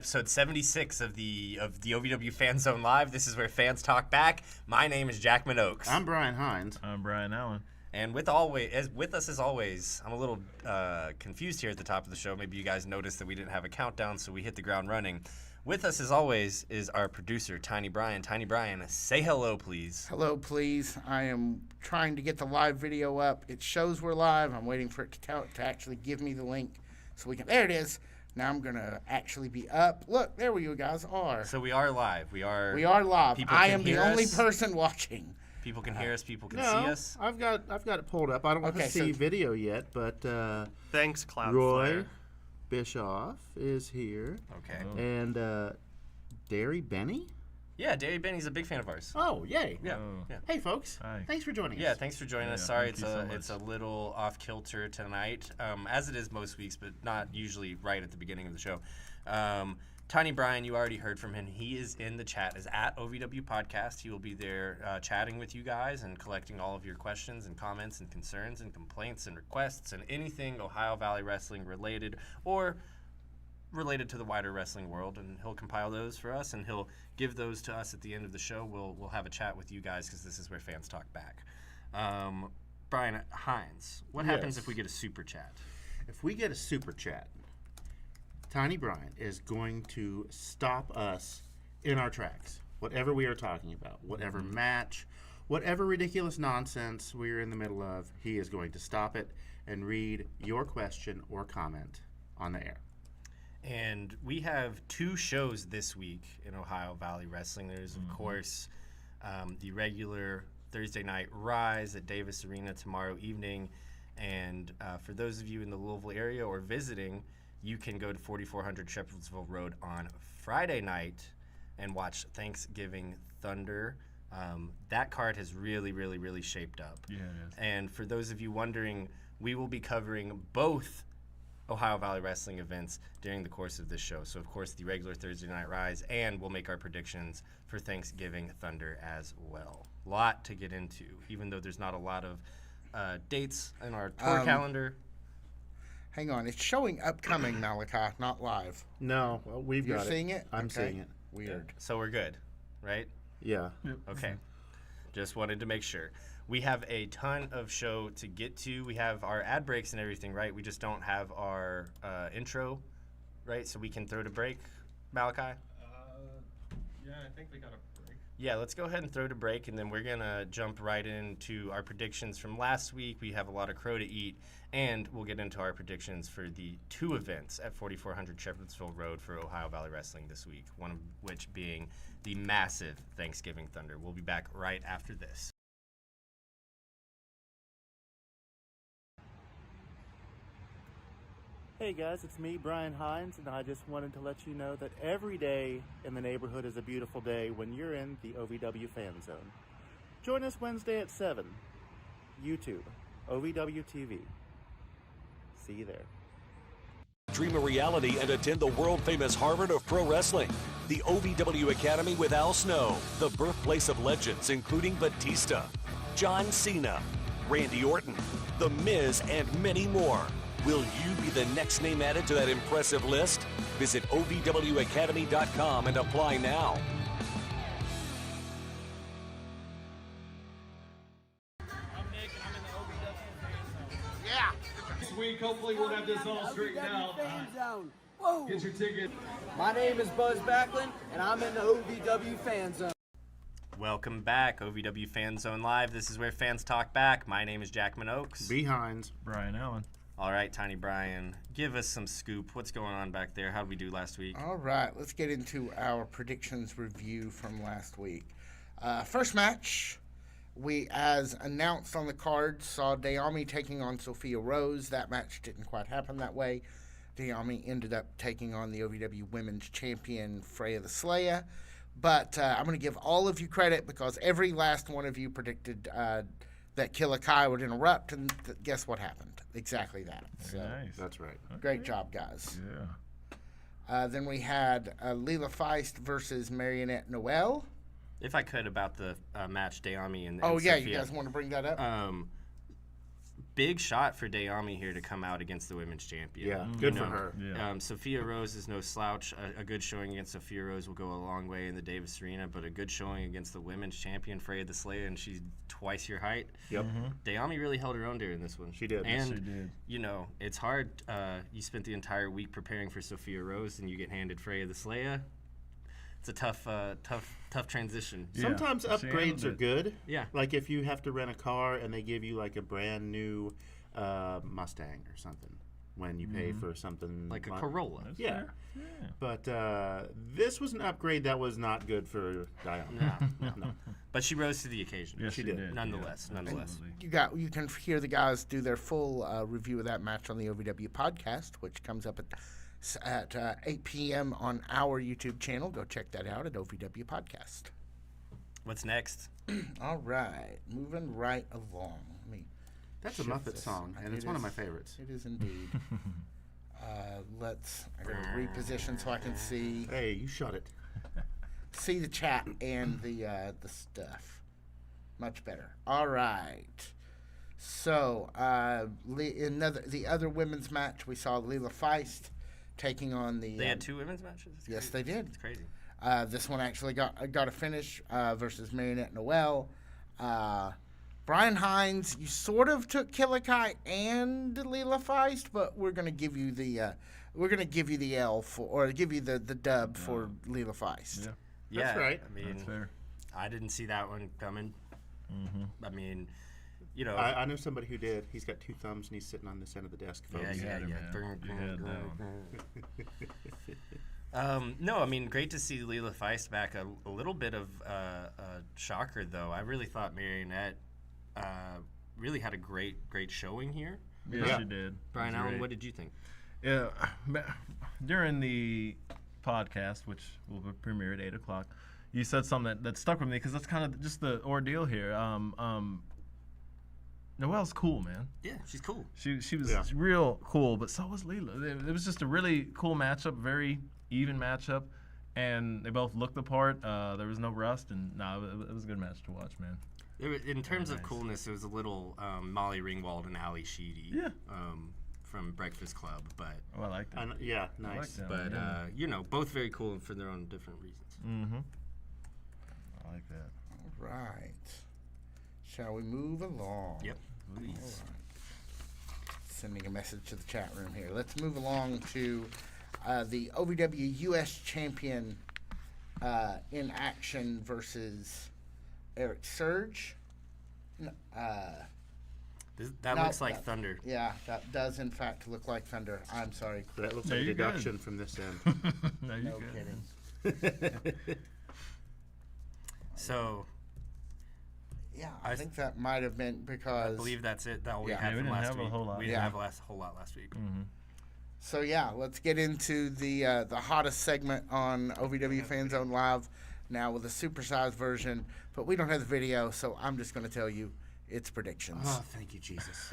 Episode 76 of the OVW Fan Zone Live. This is where fans talk back. My name is Jack Oaks. I'm Brian Hines. I'm Brian Allen. And with us as always, I'm a little confused here at the top of the show. Maybe you guys noticed that we didn't have a countdown, so we hit the ground running. With us as always is our producer, Tiny Brian. Tiny Brian, say hello, please. Hello, please. I am trying to get the live video up. It shows we're live. I'm waiting for it to actually give me the link so we can. There it is. Now I'm going to actually be up. Look, there you guys are. So we are live. We are live. I am the only us. person watching. People can hear us. People can see us. I've got it pulled up. I don't want to see video yet, but thanks, Cloudflare. Roy Bischoff is here. Okay. Oh. And Derry Benny? Yeah, Derry Benny's a big fan of ours. Oh, yay. Yeah. Oh. Yeah. Hey, folks. Hi. Thanks for joining us. Yeah, thanks for joining us. Sorry, thank it's you so a little off kilter tonight, as it is most weeks, but not usually right at the beginning of the show. Tiny Brian, you already heard from him. He is in the chat, is at OVW Podcast. He will be there chatting with you guys and collecting all of your questions and comments and concerns and complaints and requests and anything Ohio Valley Wrestling related or related to the wider wrestling world, and he'll compile those for us and he'll give those to us at the end of the show. We'll have a chat with you guys because this is where fans talk back. Brian Hines, what happens if we get a super chat? If we get a super chat, Tiny Brian is going to stop us in our tracks. Whatever we are talking about, whatever match, whatever ridiculous nonsense we're in the middle of, he is going to stop it and read your question or comment on the air. And we have two shows this week in Ohio Valley Wrestling. There's, of course, the regular Thursday night Rise at Davis Arena tomorrow evening. And for those of you in the Louisville area or visiting, you can go to 4400 Shepherdsville Road on Friday night and watch Thanksgiving Thunder. That card has really, really, really shaped up. Yeah, it is. And for those of you wondering, we will be covering both Ohio Valley Wrestling events during the course of this show. So, of course, the regular Thursday Night Rise, and we'll make our predictions for Thanksgiving Thunder as well. Lot to get into, even though there's not a lot of dates in our tour calendar. Hang on. It's showing upcoming, Malachi, not live. No, well, we've You're got it. seeing it? I'm Okay. seeing it. Weird. So we're good, right? Yeah. Okay. Just wanted to make sure. We have a ton of show to get to. We have our ad breaks and everything, right? We just don't have our intro, right? So we can throw to break, Malachi? Yeah, I think we got a break. Yeah, let's go ahead and throw to break, and then we're going to jump right into our predictions from last week. We have a lot of crow to eat, and we'll get into our predictions for the two events at 4400 Shepherdsville Road for Ohio Valley Wrestling this week, one of which being the massive Thanksgiving Thunder. We'll be back right after this. Hey guys, it's me, Brian Hines, and I just wanted to let you know that every day in the neighborhood is a beautiful day when you're in the OVW Fan Zone. Join us Wednesday at 7. YouTube, OVW TV. See you there. Dream a reality and attend the world-famous Harvard of Pro Wrestling. The OVW Academy with Al Snow, the birthplace of legends including Batista, John Cena, Randy Orton, The Miz, and many more. Will you be the next name added to that impressive list? Visit OVWacademy.com and apply now. I'm Nick, and I'm in the OVW Fan Zone. Yeah. This week, hopefully, we'll have this all straightened out. Fan Zone. Whoa. Get your ticket. My name is Buzz Backlund, and I'm in the OVW Fan Zone. Welcome back, OVW Fan Zone Live. This is where fans talk back. My name is Jack Oaks. B. Hines. Brian Allen. All right, Tiny Brian, give us some scoop. What's going on back there? How did we do last week? All right. Let's get into our predictions review from last week. First match, we, as announced on the card, saw Dayami taking on Sophia Rose. That match didn't quite happen that way. Dayami ended up taking on the OVW Women's Champion, Freya the Slayer. But I'm going to give all of you credit because every last one of you predicted that Killer Kai would interrupt, and guess what happened? Exactly that. Very nice. That's right. Great job, guys. Yeah. Then we had Leela Feist versus Marionette Noel. If I could, about the match Dayami and Oh, yeah, Sophia. you guys want to bring that up? big shot for Dayami here to come out against the women's champion. Yeah, You good for know, her. Yeah. Sophia Rose is no slouch. A good showing against Sophia Rose will go a long way in the Davis Arena, but a good showing against the women's champion, Freya the Slayer, and she's twice your height. Yep. Dayami really held her own during this one. She did. And, She did. you know, it's hard. You spent the entire week preparing for Sophia Rose, and you get handed Freya the Slayer. It's a tough transition. Yeah. Sometimes She upgrades handled are it. good. Yeah. Like if you have to rent a car and they give you like a brand new Mustang or something when you pay for something Like a Corolla. That's Yeah. fair. Yeah. But this was an upgrade that was not good for Diana. No. But she rose to the occasion. Yes, She she did. did. Nonetheless. Absolutely. You can hear the guys do their full review of that match on the OVW podcast, which comes up at 8 p.m. on our YouTube channel. Go check that out at OVW Podcast. What's next? All right, moving right along. Let me That's a shift Muppet this. song, and It it's one of is. my favorites. It is indeed. I gotta reposition so I can see Hey, you shut it. the chat and the stuff. Much better. All right. So the other women's match, we saw Leela Feist taking on the. They had two women's matches? It's Yes, crazy. they did. It's crazy. This one actually got a finish versus Marinette Noel. Brian Hines, you sort of took Killikai and Leela Feist, but we're gonna give you the L for, or give you the dub for Leela Feist. Yeah. Yeah, That's right. I mean, That's fair. I didn't see that one coming. I mean, you know. I know somebody who did. He's got two thumbs and he's sitting on this end of the desk, folks. Yeah, yeah, had it, yeah. man. You had that No, I mean, great to see Leela Feist back. A little bit of a shocker, though. I really thought Marionette really had a great showing here. Yeah, Yeah. she did. Brian It was Allen, great. what did you think? Yeah, during the podcast, which will premiere at 8 o'clock, you said something that stuck with me because that's kind of just the ordeal here. Noelle's cool, man. Yeah, she's cool. She was Yeah. real cool, but so was Leela. It was just a really cool matchup, very even matchup, and they both looked the part. There was no rust, and it was a good match to watch, man. In terms of nice. coolness, it was a little Molly Ringwald and Ali Sheedy. Yeah. From Breakfast Club, but Oh, I like that. Yeah, I like nice. that but one, yeah. you know, both very cool for their own different reasons. I like that. All right. Shall we move along? Yep. All right. Sending a message to the chat room here. Let's move along to the OVW U.S. Champion in action versus Eric Surge. That No, looks like that- Thunder. Yeah, that does in fact look like Thunder. I'm sorry. That looks No, like a you're good. deduction from this end. No, you're No good. kidding. So Yeah, I I think that might have been because. I believe that's it. That all we Yeah. had Yeah, we from didn't last have a week. whole lot. We didn't Yeah. have a whole lot last week. So yeah, let's get into the hottest segment on OVW Fan Zone Live now with a supersized version. But we don't have the video, so I'm just going to tell you it's predictions. Oh, thank you, Jesus.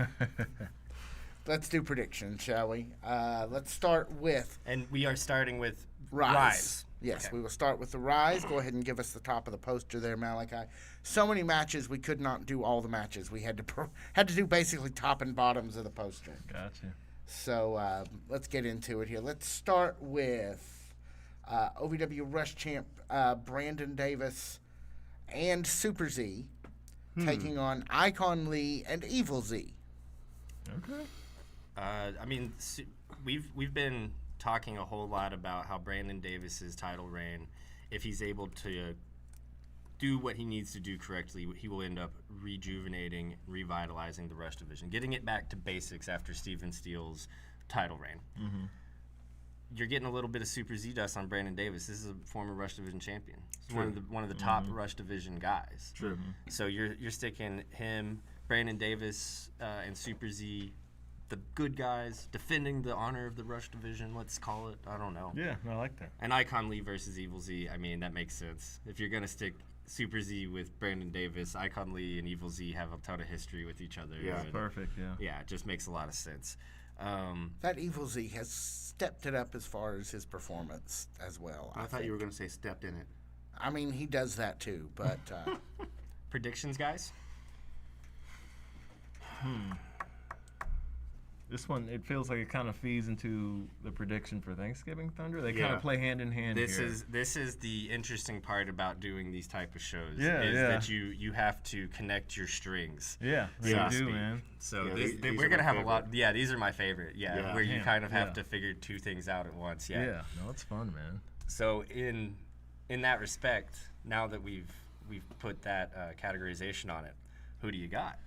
Let's do predictions, shall we? Let's start with And we are starting with Rise. Yes, Okay. we will start with the Rise. Go ahead and give us the top of the poster there, Malachi. So many matches, we could not do all the matches. We had to do basically top and bottoms of the poster. Gotcha. So let's get into it here. Let's start with OVW Rush Champ Brandon Davis and Super Z taking on Icon Lee and Evil Z. Okay. I mean, we've been talking a whole lot about how Brandon Davis's title reign, if he's able to do what he needs to do correctly, he will end up rejuvenating, revitalizing the Rush division, getting it back to basics after Steven Steele's title reign. You're getting a little bit of Super Z dust on Brandon Davis. This is a former Rush division champion. He's one of the top Rush division guys. True. So you're sticking him, Brandon Davis, and Super Z, the good guys, defending the honor of the Rush division, let's call it. I don't know. Yeah, I like that. And Icon Lee versus Evil Z, I mean, that makes sense. If you're going to stick Super Z with Brandon Davis, Icon Lee and Evil Z have a ton of history with each other. Yeah. and Perfect, yeah. Yeah, it just makes a lot of sense. That Evil Z has stepped it up as far as his performance as well. I thought you were going to say stepped in it. I mean, he does that too, but Predictions, guys? This one, it feels like it kind of feeds into the prediction for Thanksgiving Thunder. They kind Yeah. of play hand in hand This here. is the interesting part about doing these type of shows. Yeah, is yeah. that you have to connect your strings. Yeah, they Yeah. do, man. So Yeah, these, these we're are gonna my have favorite. a lot. Yeah, these are my favorite. Yeah, Yeah. where you Yeah, kind of have yeah. to figure two things out at once. Yeah, no, it's fun, man. So in that respect, now that we've put that categorization on it, who do you got?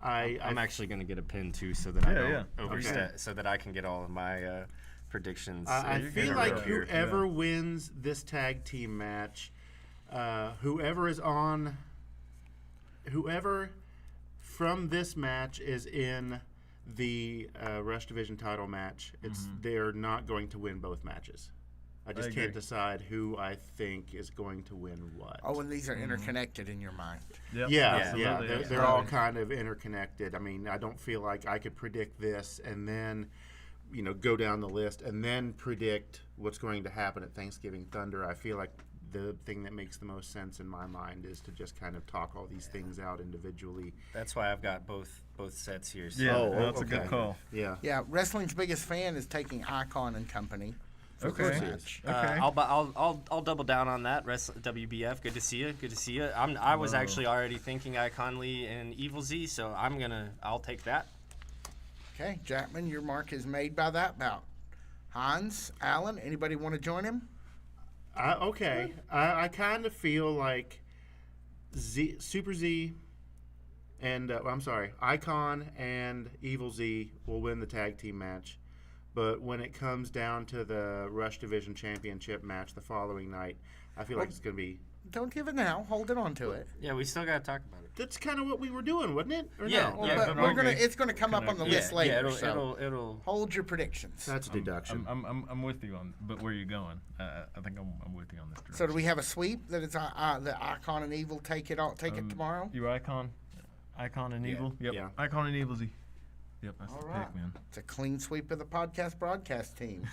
I'm actually going to get a pin too, so that I Yeah, don't yeah. overstep, so that I can get all of my predictions. I you're feel gonna like roll here. whoever wins this tag team match, whoever from this match is in the Rush Division title match, they're not going to win both matches. I just agree. can't decide who I think is going to win what. Oh, and these are interconnected in your mind. Yep, Yeah, absolutely, they're absolutely. all kind of interconnected. I mean, I don't feel like I could predict this and then, go down the list and then predict what's going to happen at Thanksgiving Thunder. I feel like the thing that makes the most sense in my mind is to just kind of talk all these things out individually. That's why I've got both sets here. So. Yeah, Oh, that's a okay. good call. Yeah. Yeah, wrestling's biggest fan is taking Icon and Company. For Okay. this match. Okay. I'll double down on that. WBF, good to see you. Good to see you. I was actually already thinking Icon Lee and Evil Z, so I'll take that. Okay, Jackman, your mark is made by that bout. Hans, Allen, anybody want to join him? Okay. I kind of feel like Super Z and, Icon and Evil Z will win the tag team match. But when it comes down to the Rush Division Championship match the following night, I feel like it's going to be... Don't give it now. Hold it on to it. Yeah, we still got to talk about it. That's kind of what we were doing, wasn't it? Or Yeah, no? Well, yeah, but but it's gonna come up on the list later. Yeah, so it'll. hold your predictions. That's a deduction. I'm with you on, but where you going? I think I'm with you on this direction. So do we have a sweep that it's that Icon and Evil take it tomorrow? You Icon and Evil. Yep. Yeah. Icon and Evil Z. Yep, that's All the right. pick, man. It's a clean sweep of the podcast broadcast team.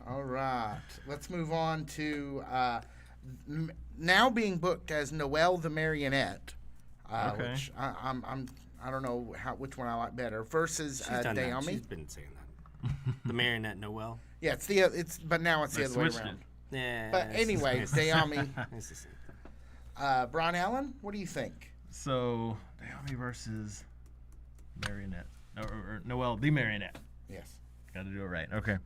All right, let's move on to now being booked as Noelle the Marionette, Okay. which I don't know which one I like better versus She's done that. Dayami. She's been saying that. The Marionette Noel. Yeah, but now it's the They other way switched around. Yeah. But anyway, Dayami, It's the same thing. Brian Allen, what do you think? So Naomi versus Marionette, or Noelle the Marionette. Yes. Got to do it right. Okay.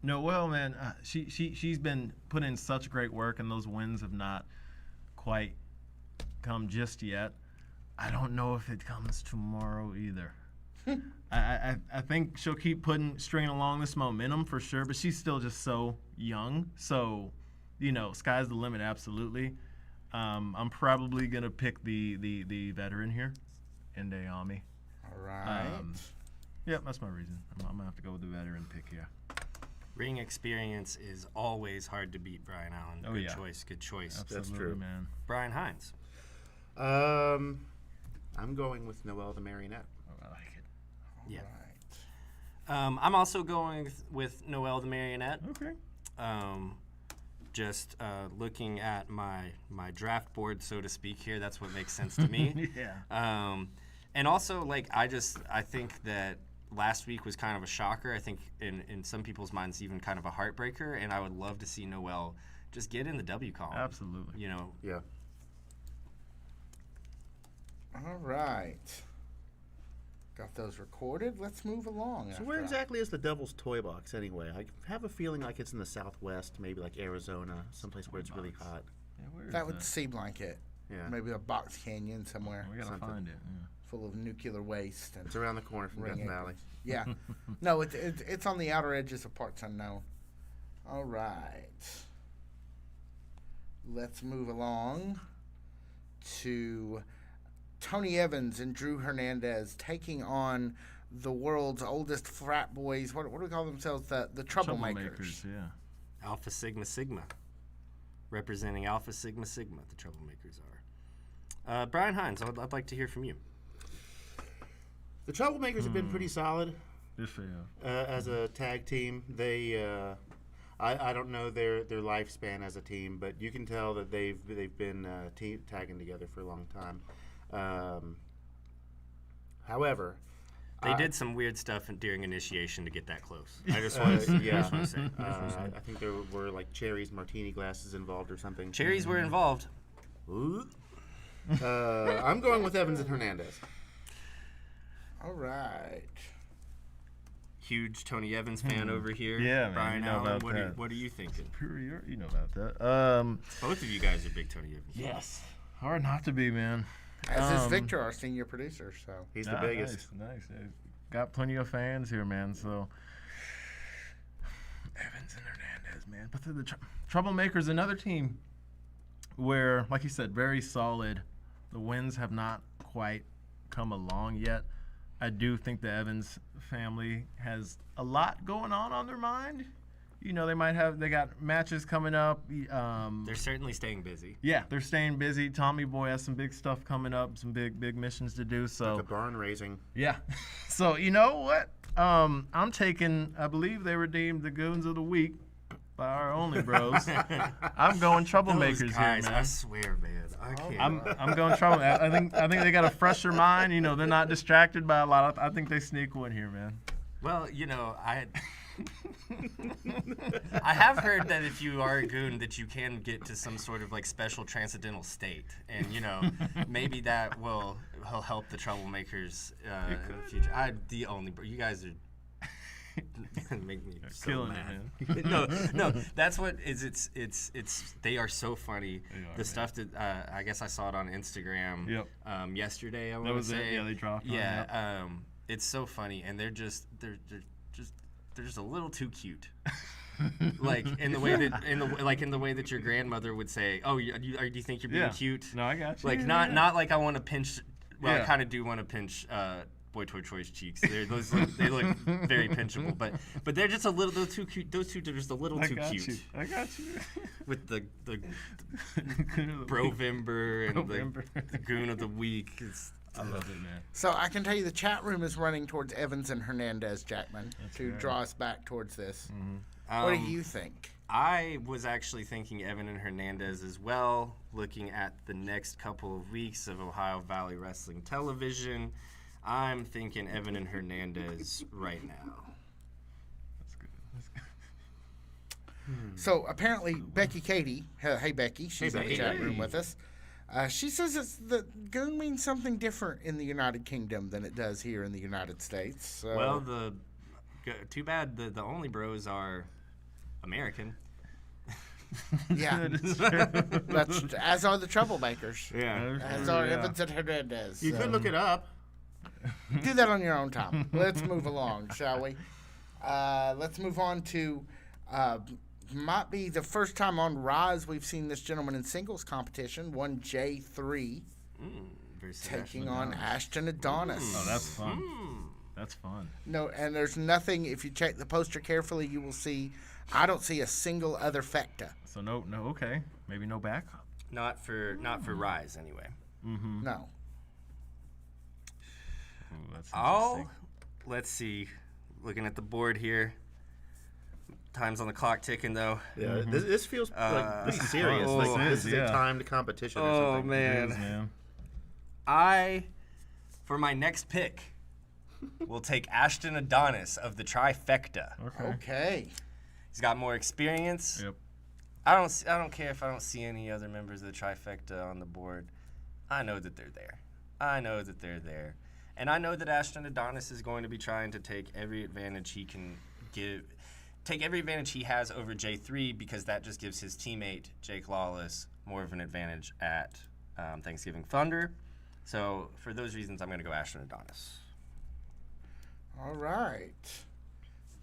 Noelle, man, she's been put in such great work, and those wins have not quite come just yet. I don't know if it comes tomorrow either. I think she'll keep stringing along this momentum for sure, but she's still just so young. So, sky's the limit, absolutely. I'm probably gonna pick the veteran here, in Dayami. All right. Yep, that's my reason. I'm gonna have to go with the veteran pick here. Ring experience is always hard to beat, Brian Allen. Oh, Good yeah. choice. Good choice. Absolutely, true. man. Brian Hines. I'm going with Noelle the Marionette. Oh, I like it. Yeah. Right. I'm also going with Noelle the Marionette. Okay. Just looking at my draft board, so to speak, here, that's what makes sense to me. Yeah. And also, I think that last week was kind of a shocker. I think in some people's minds, even kind of a heartbreaker. And I would love to see Noelle just get in the W column. Absolutely. Yeah. All right. Got those recorded. Let's move along. So after where that. exactly is the Devil's Toy Box anyway? I have a feeling like it's in the Southwest, maybe like Arizona, someplace where it's really hot. Yeah, where is That would seem like it. Yeah. Maybe a box canyon somewhere We gotta something. find it. Yeah. full of nuclear waste. And It's around the corner from ring Death acres. Valley. Yeah. No, it's on the outer edges of parts unknown. All right. Let's move along to Tony Evans and Drew Hernandez taking on the world's oldest frat boys. What do we call themselves? The troublemakers. Yeah. Alpha Sigma Sigma. Representing Alpha Sigma Sigma, the troublemakers are. Brian Hines, I'd like to hear from you. The Troublemakers have been pretty solid Good for you. as a tag team. I don't know their lifespan as a team, but you can tell that they've been tagging together for a long time. However, They did some weird stuff during initiation to get that close. I just want to say. I think there were like cherries, martini glasses involved or something. Cherries were involved. Ooh. I'm going with Evans and Hernandez. All right. Huge Tony Evans fan over here. Yeah, man, Brian you know Allen, about that. what are you thinking? Superior, you know about that. Both of you guys are big Tony Evans. Yes. Hard not to be, man. As is Victor, our senior producer. So He's the biggest. Nice. Got plenty of fans here, man. So Evans and Hernandez, man. But the Troublemakers, another team where, like you said, very solid. The wins have not quite come along yet. I do think the Evans family has a lot going on their mind. You know, they got matches coming up. They're certainly staying busy. Yeah, they're staying busy. Tommy Boy has some big stuff coming up, some big missions to do. So The barn raising. yeah. So you know what? I'm taking. I believe they were deemed the Goons of the Week by our only bros. I'm going Troublemakers Those guys, here, man. I swear, man. I can't. I'm going trouble. I think they got a fresher mind. You know, they're not distracted by a lot. I think they sneak one here, man. Well, you know, I have heard that if you are a goon, that you can get to some sort of like special transcendental state, and you know, maybe that will help the Troublemakers in the future. You guys are make me so killing mad. it, man. no, that's what is. It's. They are so funny. They are, Stuff that I guess I saw it on Instagram. Yep. Yesterday, I want That to was say. it. Yeah, they dropped. Yeah. It's so funny, and they're just a little too cute. Like in the way that your grandmother would say, "Oh, do you think you're being cute?" No, I got you. Like Yeah. not like I want to pinch. Well, Yeah. I kind of do want to pinch Boy Toy Troy's cheeks. They look very pinchable, but they're just a little. Those two are just a little too cute. I got you. With the Brovember and the Goon of the Week. I love it, man. So I can tell you the chat room is running towards Evans and Hernandez, Jackman, to draw us back towards this. Mm-hmm. What do you think? I was actually thinking Evan and Hernandez as well, looking at the next couple of weeks of Ohio Valley Wrestling Television. I'm thinking Evan and Hernandez right now. That's good. So apparently Becky Katie, hey Becky, she's in the Becky. chat room with us. She says the goon means something different in the United Kingdom than it does here in the United States. So. Well, too bad the only bros are American. Yeah, that's as are the Troublemakers. Yeah. As are Evans and Hernandez. You could look it up. Do that on your own time. Let's move along, shall we? Let's move on to might be the first time on Rise we've seen this gentleman in singles competition. One J3 taking on Ashton Adonis. Oh, that's fun. That's fun. No, and there's nothing. If you check the poster carefully, you will see. I don't see a single other fecta. So no, okay, maybe no backup. Not for Rise anyway. No. Ooh, that's Oh, interesting. let's see. Looking at the board here. Time's on the clock ticking though. Yeah, this feels like pretty serious. oh, Like this is yeah. a timed competition or Oh something. It is, man. man. For my next pick, will take Ashton Adonis of the Trifecta. Okay. He's got more experience. Yep. I don't care if I don't see any other members of the Trifecta on the board. I know that they're there. And I know that Ashton Adonis is going to be trying to take every advantage he can take every advantage he has over J3 because that just gives his teammate, Jake Lawless, more of an advantage at Thanksgiving Thunder. So for those reasons, I'm going to go Ashton Adonis. All right.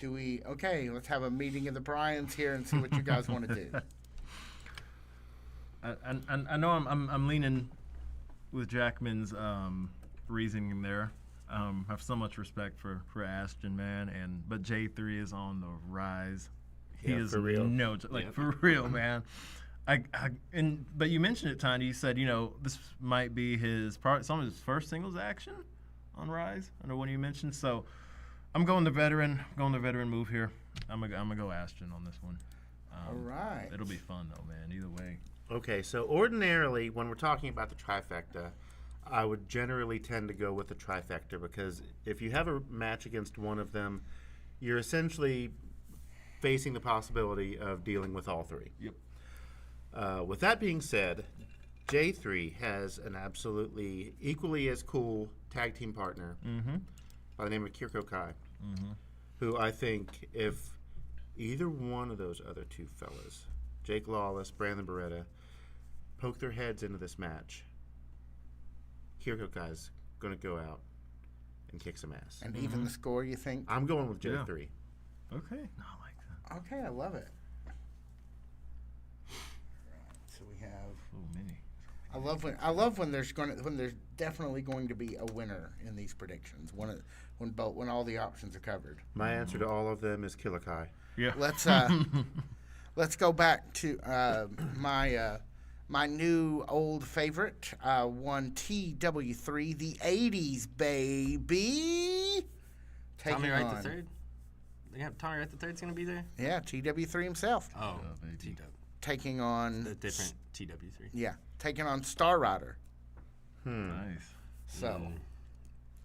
Okay, let's have a meeting of the Bryans here and see what you guys want to do. I know I'm leaning with Jackman's reasoning there. I have so much respect for Ashton, man, but J3 is on the rise. He Yeah, is for real. For real, man. But you mentioned it, Tiny. You said this might be some of his first singles action on Rise. I know when you mentioned. So I'm going the veteran move here. I'm gonna go Ashton on this one. All right. It'll be fun though, man. Either way. Okay, so ordinarily, when we're talking about the trifecta, I would generally tend to go with the trifecta because if you have a match against one of them, you're essentially facing the possibility of dealing with all three. Yep. With that being said, J3 has an absolutely equally as cool tag team partner by the name of Kirko Kai, who I think if either one of those other two fellas, Jake Lawless, Brandon Beretta, poke their heads into this match, Kirko Kai's going to go out and kick some ass. And even the score, you think? I'm going with J3. Okay. No, I like that. Okay, I love it. So we have. Oh, many. I love when there's definitely going to be a winner in these predictions. When all the options are covered. My answer to all of them is Killer Kai. Yeah. Let's go back to my new old favorite, one TW3, the 80s baby. Tommy Wright the third. They have Tommy Wright the third's gonna be there. Yeah, TW3 himself. Oh, baby. T-Dub. Taking on The different TW3. Yeah, taking on Star Rider. Nice. So,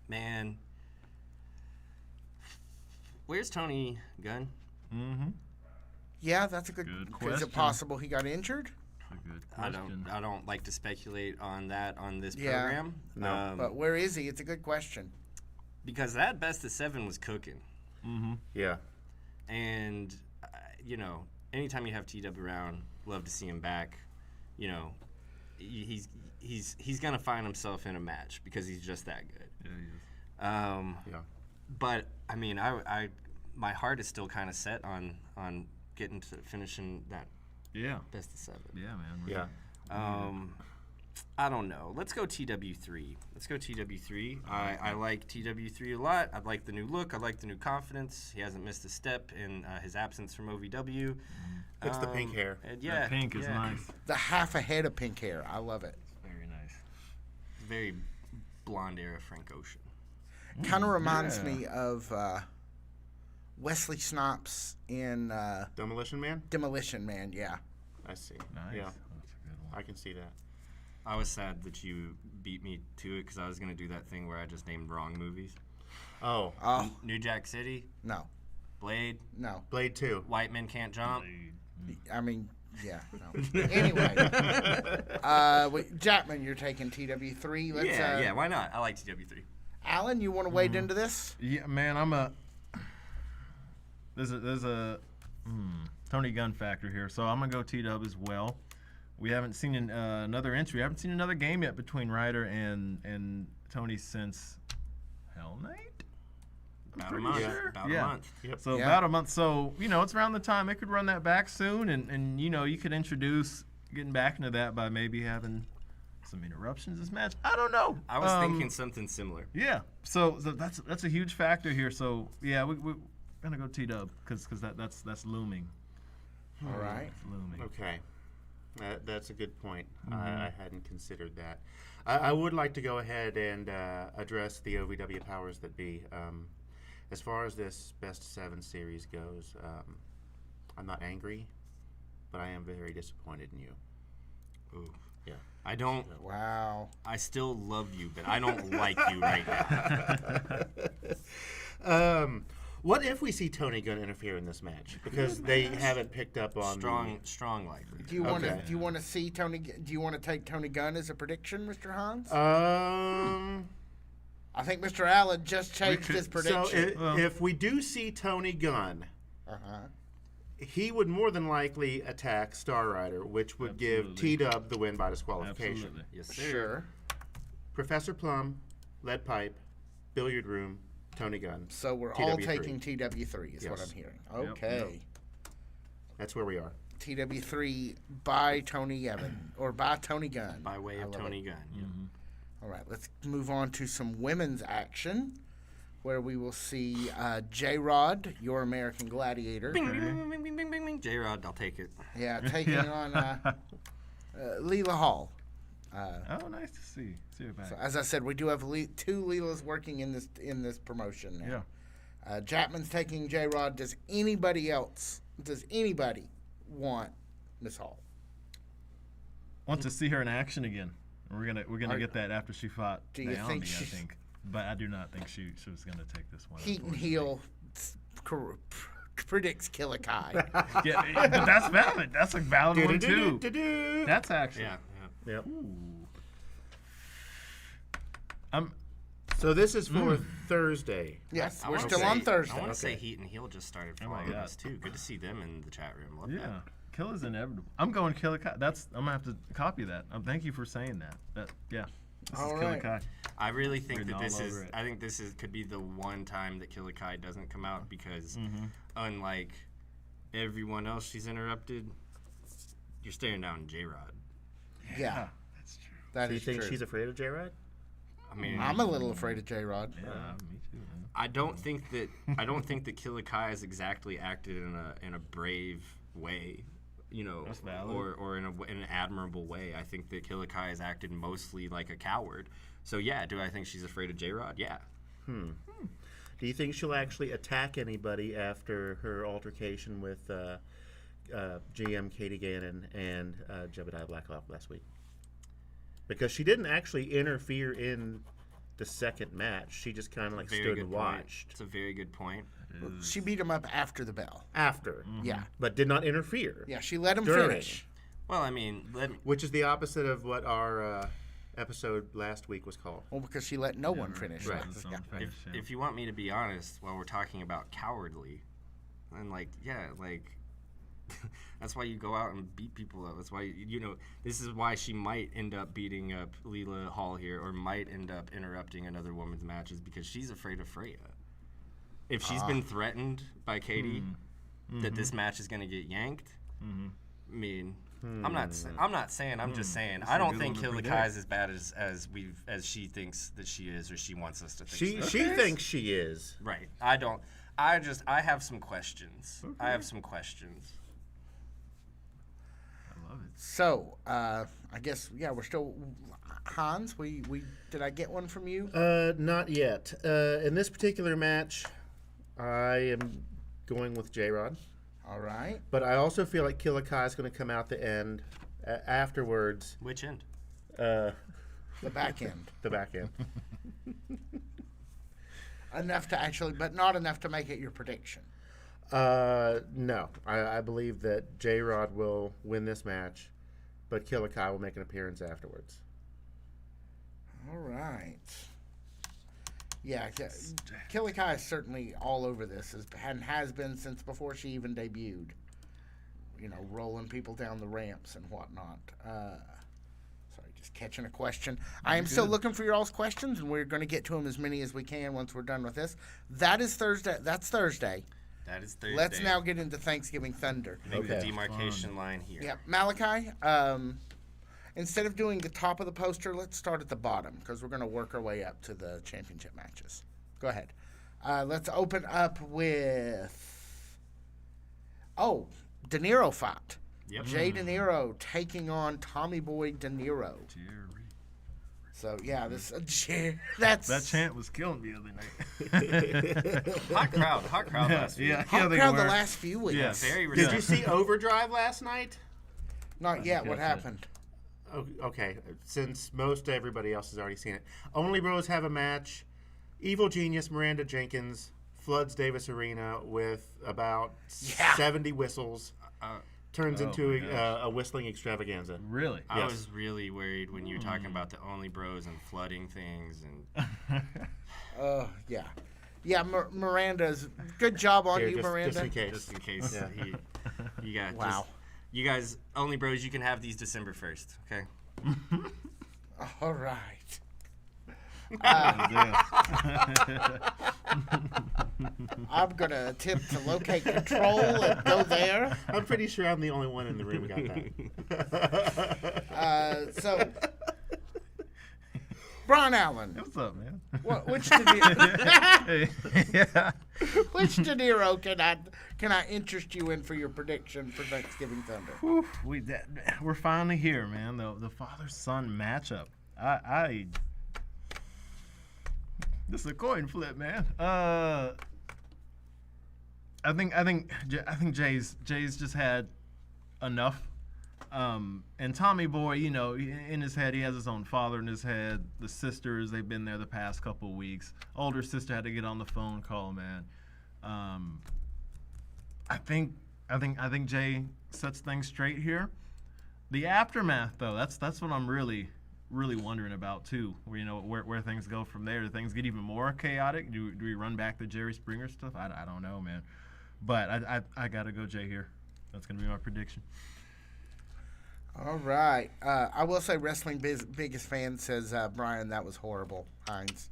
Man, where's Tony Gunn? yeah, that's a good. Good Is question. it possible he got injured? A good I question. don't like to speculate on that on this Yeah. program. No. But where is he? It's a good question. Because that best of 7 was cooking, Yeah. and anytime you have TW around, love to see him back. He's gonna find himself in a match because he's just that good. Yeah, he is. Yeah. But I mean, I my heart is still kind of set on getting to finishing that Yeah. best of 7. Yeah, man. Yeah. I don't know. Let's go TW3. I like TW3 a lot. I like the new look. I like the new confidence. He hasn't missed a step in his absence from OVW. It's the pink hair. And yeah, That pink is yeah. nice. The half a head of pink hair. I love it. Very nice. Very blonde era Frank Ocean. Kind of reminds yeah. me of Wesley Snipes in Demolition Man? Demolition Man. Yeah. I see. Nice. Yeah. That's a good one. I can see that. I was sad that you beat me to it because I was going to do that thing where I just named wrong movies. Oh. New Jack City, No. Blade, No. Blade 2. White Men Can't Jump. I mean, yeah. No. Anyway, Jackman, you're taking TW3. Let's, Yeah, why not? I like TW3. Alan, you want to wade into this? Yeah, man, there's a Tony Gunn factor here, so I'm gonna go T-Dub as well. We haven't seen another entry. We haven't seen another game yet between Ryder and Tony since Hell Night. About a Pretty month. sure. About Yeah. a month. Yep. So Yeah. about a month. So it's around the time they could run that back soon, and you could introduce getting back into that by maybe having some interruptions this match. I don't know. I was thinking something similar. Yeah. So that's a huge factor here. So yeah, we're gonna go T-Dub because that's looming. All right. It's looming. Okay. That's a good point. I hadn't considered that. I would like to go ahead and address the OVW powers that be. As far as this Best of 7 series goes, I'm not angry, but I am very disappointed in you. Ooh. Yeah. I don't. Wow. I still love you, but I don't like you right now. What if we see Tony Gunn interfere in this match? Because they haven't picked up on Strong likely. Do you want to? Okay. Do you want to see Tony? Do you want to take Tony Gunn as a prediction, Mr. Hans? I think Mr. Allen just changed his So prediction. if we do see Tony Gunn, he would more than likely attack Star Rider, which would give Absolutely. T-Dub the win by disqualification. Absolutely. Yes, sir. Sure. Professor Plum, Lead Pipe, Billiard Room, Tony Gunn. So we're all TW3. taking TW3 is what Yes. I'm hearing. Yep. Okay. That's where we are. TW3 by Tony Evan or by Tony Gunn. By way I of love Tony it. Gunn. Yeah. All right, let's move on to some women's action where we will see J-Rod, your American Gladiator. Bing, bing, bing, bing, bing, bing, bing, bing. J-Rod, I'll take it. Yeah, taking on Leela Hall. Oh, nice to see her back. So as I said, we do have two Leelas working in this promotion now. Yeah. Chapman's taking J-Rod. Does anybody want Miss Hall? Want to see her in action again. We're gonna get that after she fought Do you Naomi, think I she's- think. But I do not think she was gonna take this one. Heat and unfortunately. heel predicts Killer Kai. Yeah, but that's valid. That's a valid one too. Do-do-do-do-do. That's actually. Yeah. Yep. So this is for Thursday. Yes, I we're wanna still say- on Thursday. I want to say Okay. Heat and Heel just started Oh my following God. us too. Good to see them in the chat room. Love Yeah, that. Killer's inevitable. I'm going Killer Kai. I'm gonna have to copy that. Thank you for saying that. This All is Killer right. Kai. I really think Written that this all is. over it. I think this is could be the one time that Killer Kai doesn't come out because, unlike everyone else she's interrupted, you're staring down J-Rod. Yeah, That's true. that Do you is think true. she's afraid of J-Rod? I mean, I'm a little afraid of J-Rod. Yeah, me too. Man. I don't think that Killer Kai has exactly acted in a brave way, That's valid. or in an admirable way. I think that Killer Kai has acted mostly like a coward. So yeah, do I think she's afraid of J-Rod? Yeah. Do you think she'll actually attack anybody after her altercation with GM Katie Gannon and Jebediah Blacklock last week? Because she didn't actually interfere in the second match. She just kind of like stood and watched It's a very good point. She beat him up after the bell. after, Yeah, but did not interfere. yeah, she let him During. finish. Well, I mean, Which is the opposite of what our episode last week was called. Well, because she let no one finish. Right. That's Yeah. on finish, yeah. if you want me to be honest, while we're talking about cowardly, and that's why you go out and beat people up. That's why this is why she might end up beating up Leela Hall here, or might end up interrupting another woman's matches because she's afraid of Freya. If she's been threatened by Katie that this match is going to get yanked, I mean, I'm not saying. I'm just saying. I don't think Killer Kai is as bad as she thinks that she is, or she wants us to think. She thinks she is. Right. I don't. I have some questions. I have some questions. I love it. So, I guess we're still Hans. We did I get one from you? Not yet. In this particular match, I am going with J-Rod. All right. But I also feel like Killer Kai is going to come out the end afterwards. Which end? The back end. The back end. Enough to actually, but not enough to make it your prediction. No. I believe that J-Rod will win this match, but Killer Kai will make an appearance afterwards. All right. Yeah, Killer Kai is certainly all over this, and has been since before she even debuted. Rolling people down the ramps and whatnot. Sorry, just catching a question. I am still looking for your all's questions, and we're going to get to them as many as we can once we're done with this. That is Thursday. That's Thursday. That is Thursday. Let's now get into Thanksgiving Thunder. Make the Okay. demarcation line here. Yeah, Malachi. Instead of doing the top of the poster, let's start at the bottom because we're going to work our way up to the championship matches. Go ahead. Let's open up with De Niro fought. Yep. Jay De Niro taking on Tommy Boy De Niro. Jerry. So yeah, that's That chant was killing me the other night. Hot crowd last week. hot they crowd the were. last few weeks. Yeah. Very Did you respectful. see Overdrive last night? Not yet. What Yes, happened? Okay, since most everybody else has already seen it. Only Bros have a match. Evil Genius, Miranda Jenkins, floods Davis Arena with about 70 whistles. Turns Oh into my gosh. a whistling extravaganza. Really? I Yes. was really worried when you were talking about the Only Bros and flooding things and Yeah. Yeah, Miranda's good job on Here, you, Miranda. just in case. just in case Yeah. you got Wow. you guys Only Bros, you can have these December 1st, okay? All right. I'm gonna attempt to locate control and go there. I'm pretty sure I'm the only one in the room who got that. So, Brian Allen, What's up, man? which De Niro, Hey, yeah. which De Niro can I interest you in for your prediction for Thanksgiving Thunder? Whew, we're finally here, man. The father-son matchup. This is a coin flip, man. I think Jay's just had enough. And Tommy Boy, you know, in his head, he has his own father in his head. The sisters, they've been there the past couple of weeks. Older sister had to get on the phone call, man. I think Jay sets things straight here. The aftermath, though, that's what I'm really wondering about too. Where, you know, where things go from there. Do things get even more chaotic? Do we run back the Jerry Springer stuff? I don't know, man. But I gotta go Jay here. That's gonna be my prediction. All right. I will say Wrestling Biggest Fan says, Brian, that was horrible, Hines.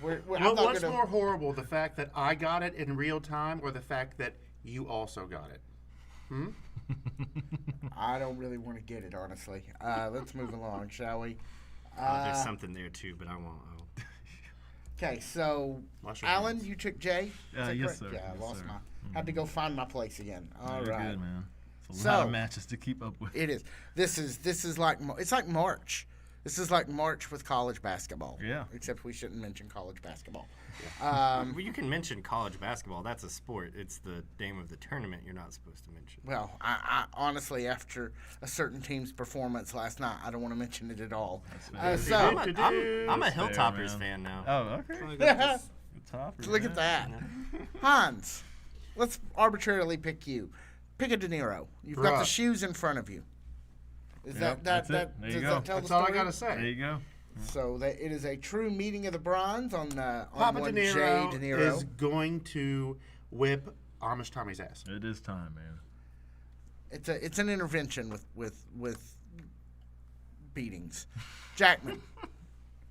What's more horrible, the fact that I got it in real time or the fact that you also got it? I don't really want to get it, honestly. Let's move along, shall we? There's something there, too, but I won't. Okay, so, Alan, you took Jay? Yes, sir. Yeah, I Yes, lost sir. had to go find my place again. All You're right. good, man. It's a lot of matches to keep up with. It is. This is like it's like March. This is like March with college basketball. Yeah. Except we shouldn't mention college basketball. Well, you can mention college basketball. That's a sport. It's the name of the tournament you're not supposed to mention. Well, I honestly, after a certain team's performance last night, I don't want to mention it at all. So I'm a Hilltoppers fan now. Oh, okay. Look at that. Hans, let's arbitrarily pick you. Pick a De Niro. You've got the shoes in front of you. Is Yep, that that's it. There you does go. that tell That's the all I story? got to say. There you go. So that it is a true meeting of the Bronze on Papa one De Niro, Jay De Niro. is going to whip Amish Tommy's ass. It is time, man. It's an intervention with beatings. Jackman,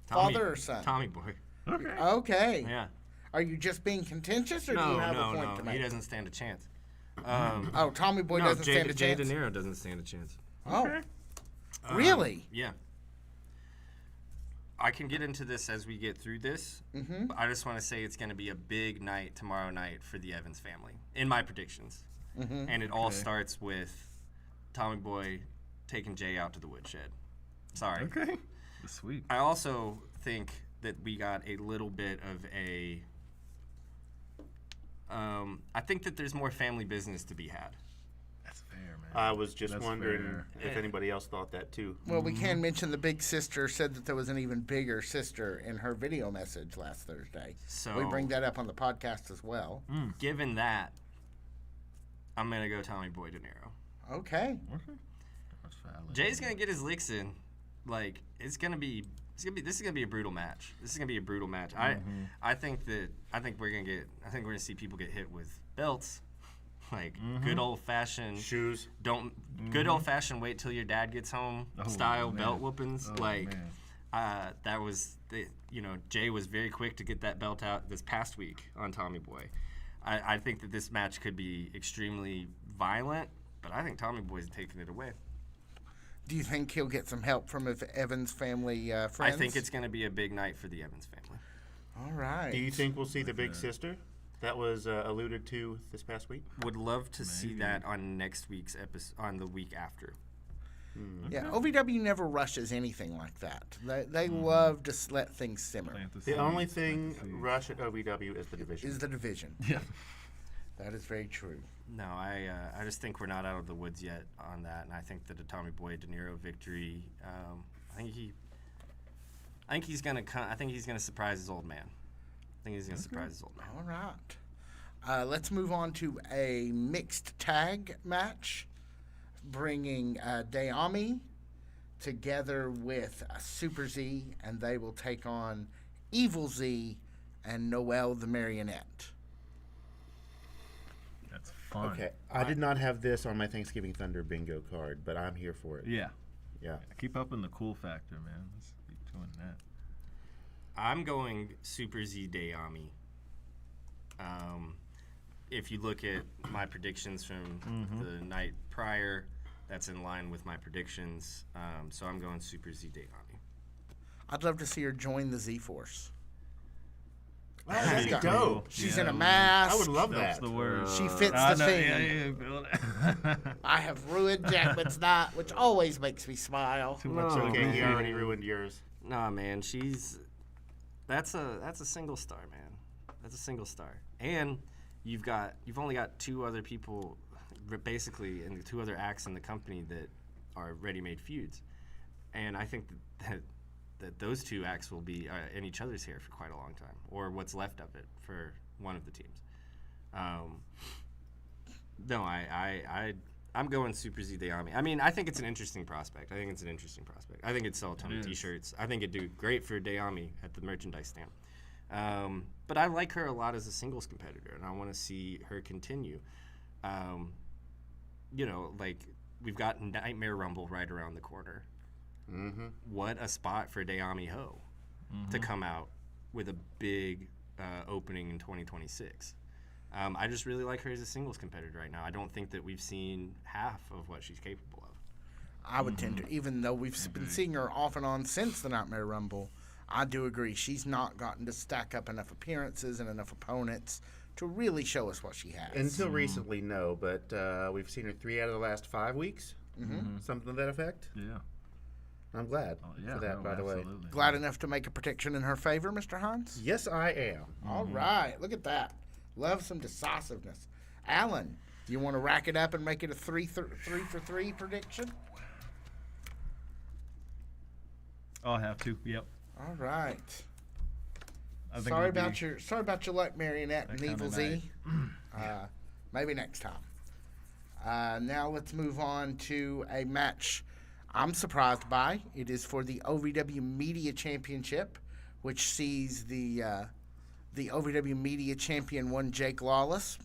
father or son? Tommy Boy. Okay. Yeah. Are you just being contentious, or do you have a point to make? He doesn't stand a chance. Oh, Tommy Boy No, doesn't stand a Jay chance. De Niro doesn't stand a chance. Oh, really? Yeah. I can get into this as we get through this. But I just want to say it's going to be a big night tomorrow night for the Evans family, in my predictions. And it all starts with Tommy Boy taking Jay out to the woodshed. Sorry. Okay. Sweet. I also think that we got a little bit of a. I think that there's more family business to be had. That's fair, man. I was just That's wondering fair. if anybody else thought that too. Well, we can mention the big sister said that there was an even bigger sister in her video message last Thursday. So We bring that up on the podcast as well. Given that, I'm gonna go Tommy Boy De Niro. Okay. That's valid. Jay's gonna get his licks in. Like this is gonna be a brutal match. This is gonna be a brutal match. I think we're gonna see people get hit with belts, like good old fashioned Shoes. Good old fashioned wait till your dad gets home style man. belt whoopings. Man. That was Jay was very quick to get that belt out this past week on Tommy Boy. I think that this match could be extremely violent, but I think Tommy Boy's taking it away. Do you think he'll get some help from his Evans family friends? I think it's going to be a big night for the Evans family. All right. Do you think we'll see the big sister that was alluded to this past week? Would love to see that on next week's episode, on the week after. Yeah, OVW never rushes anything like that. They love to let things simmer. The only thing rush at OVW is the division. Is the division. Yeah. That is very true. No, I just think we're not out of the woods yet on that, and I think that a Tommy Boy De Niro victory. I think he's gonna surprise his old man. All right. Let's move on to a mixed tag match, bringing Dayami together with Super Z, and they will take on Evil Z and Noel the Marionette. That's fun. Okay, I did not have this on my Thanksgiving Thunder bingo card, but I'm here for it. Yeah. Yeah. Keep up in the cool factor, man. Let's keep doing that. I'm going Super Z Dayami. If you look at my predictions from the night prior, that's in line with my predictions. So I'm going Super Z Dayami. I'd love to see her join the Z-Force. Oh, that'd be dope. She's in a mask. I would love That's that. the word. She fits the theme. Yeah, build it. I have ruined Jackman's night, which always makes me smile. Too much It's over okay, he here. already ruined yours. Nah, man, that's a single star, man. That's a single star, and you've only got two other people. basically and the 2 other acts in the company that are ready-made feuds, and I think that those 2 acts will be in each other's hair for quite a long time, or what's left of it for one of the teams. No, I'm going Super Z Dayami. I mean, I think it's an interesting prospect. I think it'd sell a ton of T-shirts. I think it'd do great for Dayami at the merchandise stand. But I like her a lot as a singles competitor, and I want to see her continue. Like, we've got Nightmare Rumble right around the corner. Mm-hmm. What a spot for Dayami Ho to come out with a big opening in 2026. I just really like her as a singles competitor right now. I don't think that we've seen half of what she's capable of. I would tend to, even though we've been seeing her off and on since the Nightmare Rumble, I do agree she's not gotten to stack up enough appearances and enough opponents to really show us what she has. Until recently, no, but we've seen her 3 out of the last 5 weeks. Something to that effect. Yeah. I'm glad for that, by the way. Glad enough to make a prediction in her favor, Mr. Hines? Yes, I am. All right. Look at that. Love some decisiveness. Alan, do you want to rack it up and make it a 3 for 3 prediction? I'll have to. Yep. All right. Sorry about your luck, Marionette and Evil Z. Maybe next time. Now let's move on to a match I'm surprised by. It is for the OVW Media Championship, which sees the OVW Media Champion one, Jake Lawless,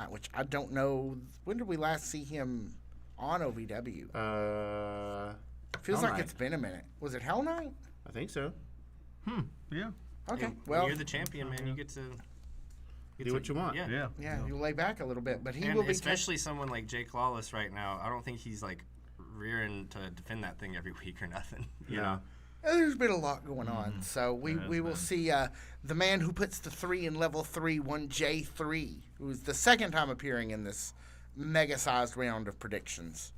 which I don't know. When did we last see him on OVW? Feels like it's been a minute. Was it Hell Night? I think so. Yeah. Okay. Well, you're the champion, man. You get to do what you want. Yeah. You lay back a little bit, but will be especially someone like Jake Lawless right now. I don't think he's like rearing to defend that thing every week or nothing. You know. There's been a lot going on, so we will see the man who puts the 3 in level 3, one J3, who's the second time appearing in this mega-sized round of predictions.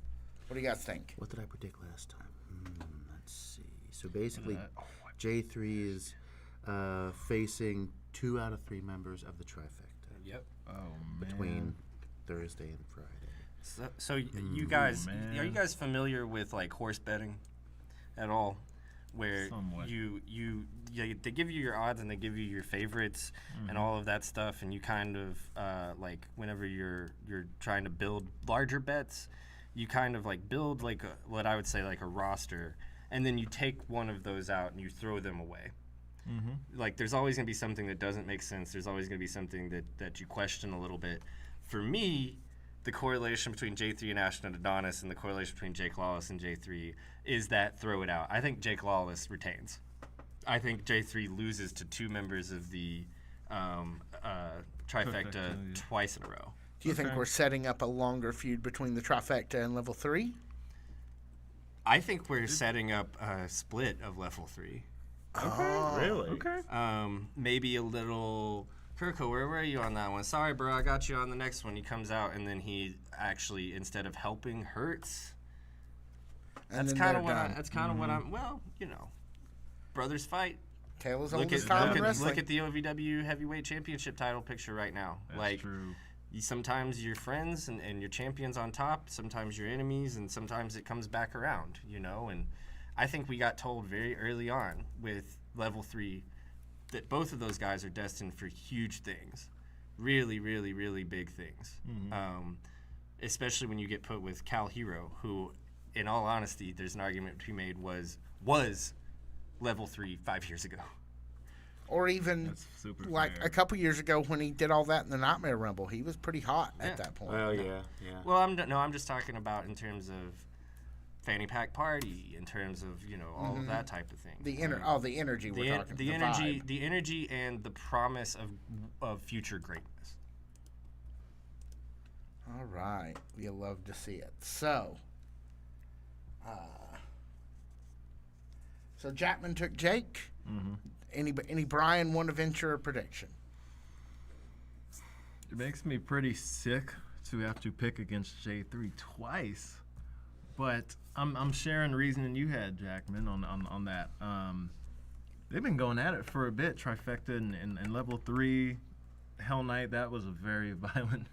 What do you guys think? What did I predict last time? Let's see. So basically, J3 is facing 2 out of 3 members of the trifecta. Yep. Oh, man. Between Thursday and Friday. So you guys, are you guys familiar with like horse betting at all? Where they give you your odds and they give you your favorites and all of that stuff, and you kind of like whenever you're trying to build larger bets, you kind of like build like what I would say like a roster, and then you take one of those out and you throw them away. Like there's always going to be something that doesn't make sense. There's always going to be something that you question a little bit. For me, the correlation between J3 and Ashton Adonis and the correlation between Jake Lawless and J3 is that throw it out. I think Jake Lawless retains. I think J3 loses to 2 members of the trifecta twice in a row. Do you think we're setting up a longer feud between the trifecta and level 3? I think we're setting up a split of level 3. Okay. Really? Okay. Maybe a little... Kirko, where were you on that one? Sorry, bro, I got you on the next one. He comes out, and then he actually, instead of helping, hurts. That's kind of what I'm... Well, you know, brothers fight. Tale old as time in wrestling. Look at the OVW Heavyweight Championship title picture right now. That's true. Sometimes you're friends and your champion's on top. Sometimes you're enemies, and sometimes it comes back around, you know? And I think we got told very early on with level 3 that both of those guys are destined for huge things, really, really, really big things. Especially when you get put with Cal Hero, who, in all honesty, there's an argument to be made was level 3 5 years ago. Or even like a couple years ago when he did all that in the Nightmare Rumble, he was pretty hot at that point. Well, yeah. Well, I'm just talking about in terms of fanny pack party, in terms of all of that type of thing. The energy we're talking. The energy and the promise of future greatness. All right, we love to see it. So Jackman took Jake. Any Brian want to venture a prediction? It makes me pretty sick to have to pick against J3 twice. But I'm sharing the reasoning you had, Jackman, on that. They've been going at it for a bit. Trifecta and level 3, Hell Night. That was a very violent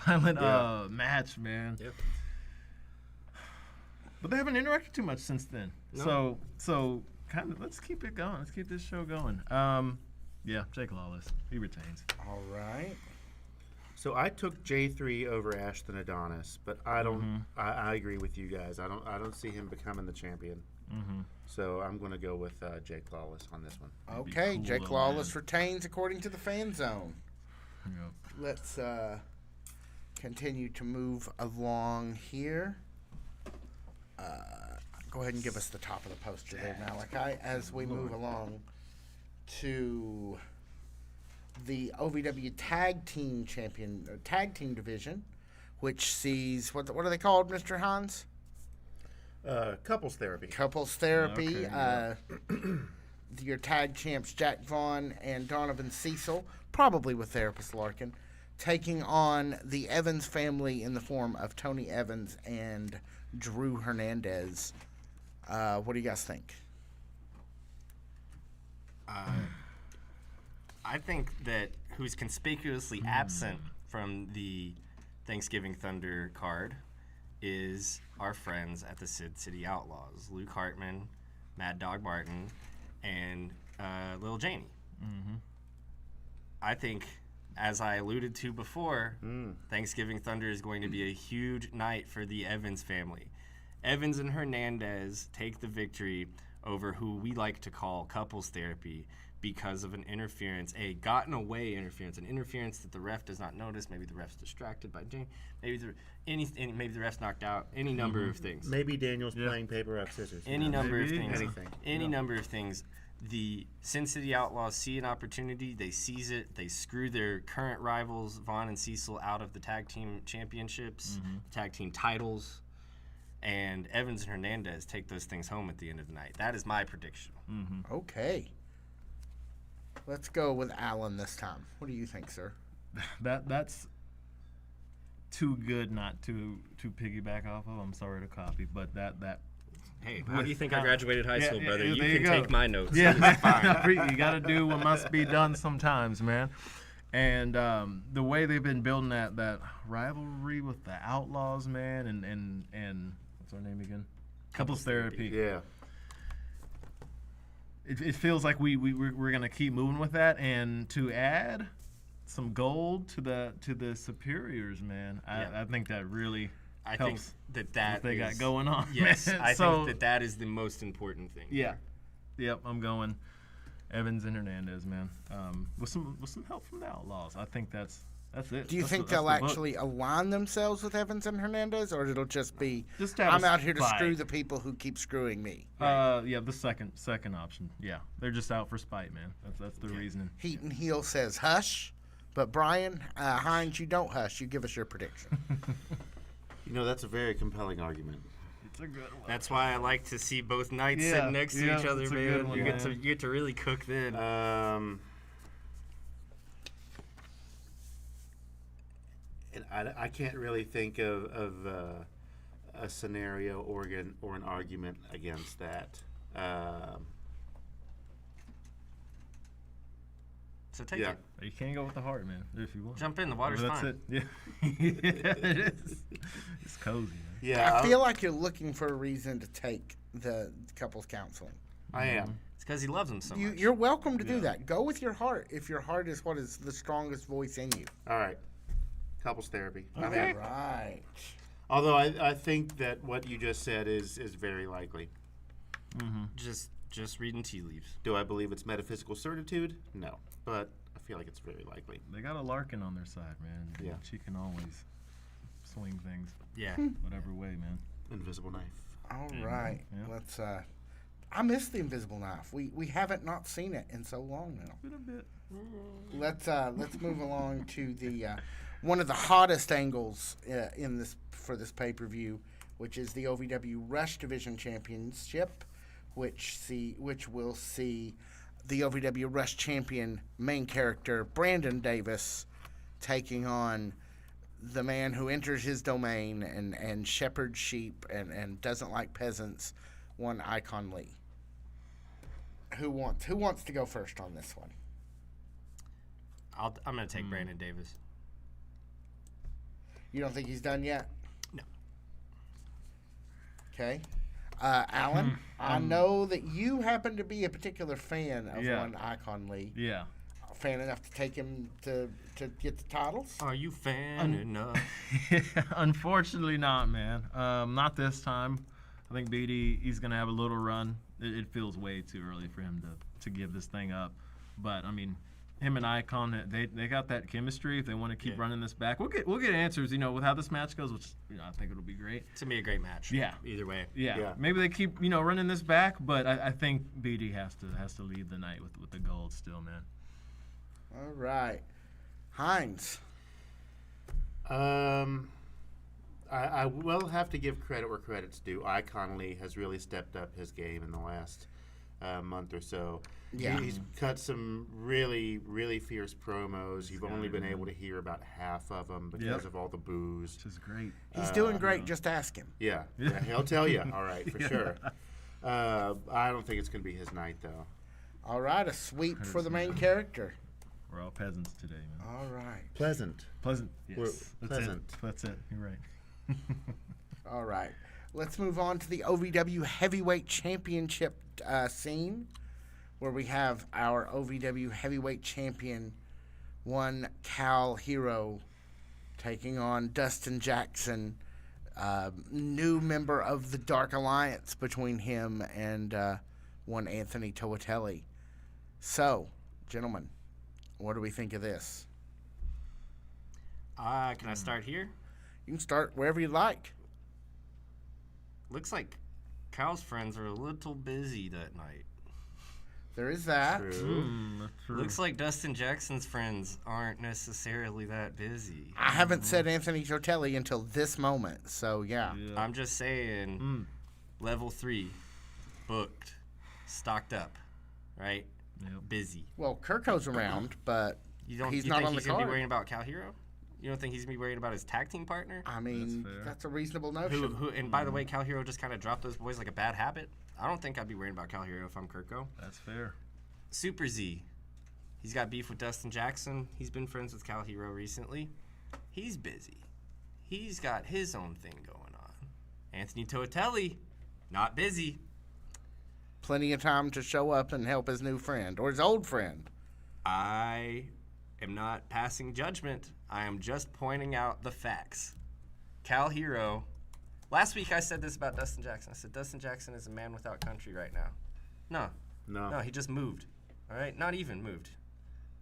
match, man. Yep. But they haven't interacted too much since then. No. So kind of let's keep it going. Let's keep this show going. Yeah, Jake Lawless. He retains. All right. So I took J3 over Ashton Adonis, but I don't. I agree with you guys. I don't see him becoming the champion. So I'm going to go with Jake Lawless on this one. Okay, cool, Jake though, Lawless man. retains according to the Fan Zone. Yep. Let's continue to move along here. Go ahead and give us the top of the poster there, Malachi, as we move along to the OVW Tag Team Division, which sees what are they called, Mr. Hans? Couples therapy. Couples therapy. Okay, Your tag champs Jack Vaughn and Donovan Cecil, probably with therapist Larkin, taking on the Evans family in the form of Tony Evans and Drew Hernandez. What do you guys think? I think that who's conspicuously absent from the Thanksgiving Thunder card is our friends at the Sid City Outlaws, Luke Hartman, Mad Dog Martin, and Lil Janie. I think, as I alluded to before, Thanksgiving Thunder is going to be a huge night for the Evans family. Evans and Hernandez take the victory over who we like to call couples therapy because of an interference, a gotten away interference, an interference that the ref does not notice. Maybe the ref's distracted by Jane. Maybe the ref's knocked out. Any number of things. Maybe Daniel's playing paper, rock, scissors. Any number of things. Anything. Any number of things. The Sin City Outlaws see an opportunity. They seize it. They screw their current rivals, Vaughn and Cecil, out of the tag team championships, tag team titles. And Evans and Hernandez take those things home at the end of the night. That is my prediction. Okay. Let's go with Alan this time. What do you think, sir? That's too good not to piggyback off of. I'm sorry to copy, but that. Hey, how do you think I graduated high school, brother? You there can take my notes. Yeah, It's fine. you got to do what must be done sometimes, man. And the way they've been building that rivalry with the Outlaws, man, and what's our name again? Couples therapy. Yeah. It feels like we're gonna keep moving with that, and to add some gold to the superiors, man. I think that really I think helps that what they got is- going on. Yes, man. I So, think that is the most important thing. Yeah. Yep, I'm going Evans and Hernandez, man. With some help from the Outlaws. I think that's it. Do you think they'll actually align themselves with Evans and Hernandez, or it'll just be, Just have I'm a out here to fight. screw the people who keep screwing me? Yeah, the second option. Yeah, they're just out for spite, man. That's the reasoning. Heat and Heel says hush, but Brian Hines, you don't hush. You give us your prediction. You know, that's a very compelling argument. It's a good one. That's why I like to see both knights Yeah, sitting next to yeah, each other, it's a good man. one, You man. get to really cook then. And I can't really think of a scenario or an argument against that. So take Yeah. it. You can't go with the heart, man. If you want. Jump in. The water's That's fine. it. Yeah. It is. It's cozy, man. Yeah, I feel like you're looking for a reason to take the couples counseling. I am. It's because he loves him so much. You're welcome to do that. Go with your heart if your heart is what is the strongest voice in you. All right. Couples therapy. I'm All in. right. Although I think that what you just said is very likely. Just reading tea leaves. Do I believe it's metaphysical certitude? No. But I feel like it's very likely. They got a Larkin on their side, man. Yeah. She can always swing things Yeah. whatever way, man. Invisible knife. All right. Yeah. Let's I miss the invisible knife. We haven't not seen it in so long now. Been a bit. Let's move along to the one of the hottest angles for this pay-per-view, which is the OVW Rush Division Championship, which will see the OVW Rush champion main character Brandon Davis taking on the man who enters his domain and shepherds sheep and doesn't like peasants, one Icon Lee. Who wants to go first on this one? I'm going to take Brandon Davis. You don't think he's done yet? No. Okay. Alan, I know that you happen to be a particular fan of one Icon Lee. Yeah. Fan enough to take him to get the titles? Are you fan enough? Unfortunately not, man. Not this time. I think BD, he's going to have a little run. It feels way too early for him to give this thing up. But, I mean, him and Icon, they got that chemistry. If they want to keep running this back, we'll get answers, with how this match goes, which, I think it'll be great. It's going to be a great match. Yeah. Either way. Yeah. Maybe they keep, running this back, but I think BD has to lead the night with the gold still, man. All right. Hines. I will have to give credit where credit's due. Icon Lee has really stepped up his game in the last month or so. Yeah. He's cut some really, really fierce promos. You've only been able to hear about half of them because of all the boos. Which is great. He's doing great. Just ask him. Yeah, he'll tell you. All right, for sure. I don't think it's going to be his night, though. All right, a sweep for the main character. We're all peasants today, man. All right. Pleasant. Yes. We're pleasant. That's it. You're right. All right. Let's move on to the OVW Heavyweight Championship scene, where we have our OVW Heavyweight Champion, one Cal Hero, taking on Dustin Jackson, new member of the Dark Alliance between him and one Anthony Toatelli. So, gentlemen, what do we think of this? Can I start here? You can start wherever you like. Looks like Cal's friends are a little busy that night. There is that. True. Looks like Dustin Jackson's friends aren't necessarily that busy. I haven't said Anthony Toatelli until this moment, so yeah. I'm just saying, level 3, booked, stocked up, right? Yep. Busy. Well, Kirko's around, but He's not think on the he's gonna be card. worrying about Cal Hero? You don't think he's gonna be worried about his tag team partner? I mean, That's fair. that's a reasonable notion. Who? And by the way, Cal Hero just kind of dropped those boys like a bad habit. I don't think I'd be worried about Cal Hero if I'm Kirko. That's fair. Super Z. He's got beef with Dustin Jackson. He's been friends with Cal Hero recently. He's busy. He's got his own thing going on. Anthony Toatelli, not busy. Plenty of time to show up and help his new friend or his old friend. I am not passing judgment. I am just pointing out the facts. Cal Hero. Last week I said this about Dustin Jackson. I said Dustin Jackson is a man without country right now. No, he just moved. All right, not even moved.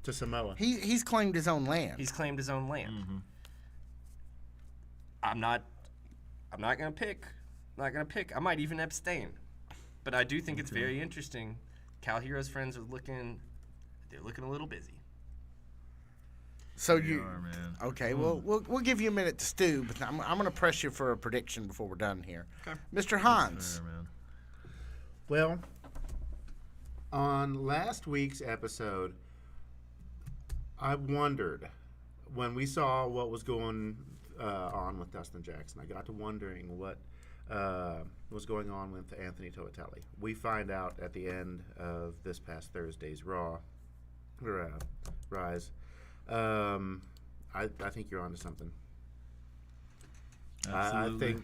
To Samoa. He's claimed his own land. He's claimed his own land. I'm not gonna pick. I might even abstain. But I do think it's very interesting. Cal Hero's friends are looking a little busy. So They are, man. okay? Well, we'll give you a minute to stew, but I'm going to press you for a prediction before we're done here. Okay. Mr. Hans. Fair, man. Well, on last week's episode, I wondered when we saw what was going on with Dustin Jackson. I got to wondering what was going on with Anthony Toatelli. We find out at the end of this past Thursday's Rise. I think you're onto something. I Absolutely.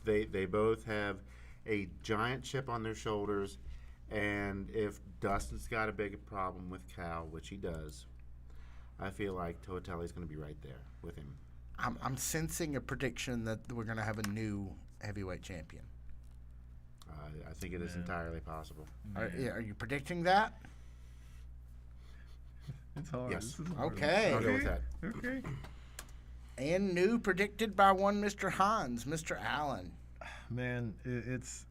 think they both have a giant chip on their shoulders, and if Dustin's got a big problem with Cal, which he does, I feel like Toatelli's going to be right there with him. I'm sensing a prediction that we're going to have a new heavyweight champion. I think it is entirely possible. Are you predicting that? It's hard. Yes. This is hard. Okay. I'll go with that. Okay. And new predicted by one Mr. Hans, Mr. Allen. Man, it's.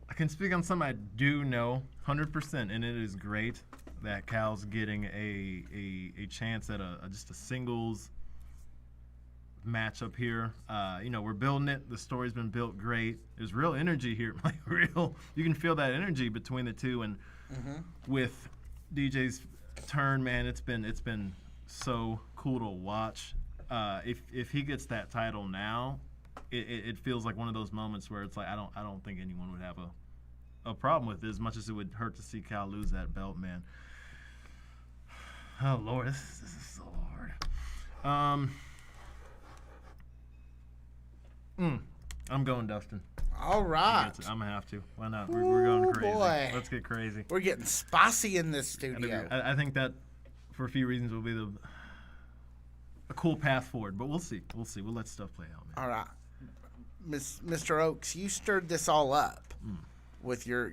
I can speak on something I do know 100%, and it is great that Cal's getting a chance at just a singles matchup here. We're building it. The story's been built great. There's real energy here, like real. You can feel that energy between the two, and with DJ's turn, man, it's been so cool to watch. If he gets that title now, it feels like one of those moments where it's like I don't think anyone would have a problem with it, as much as it would hurt to see Cal lose that belt, man. Oh Lord, this is so hard. I'm going Dustin. All right. I'm gonna have to. Why not? We're going crazy. Boy. Let's get crazy. We're getting spicy in this studio. I think that, for a few reasons, will be a cool path forward. But we'll see. We'll see. We'll let stuff play out, man. All right. Mr. Oaks, you stirred this all up with your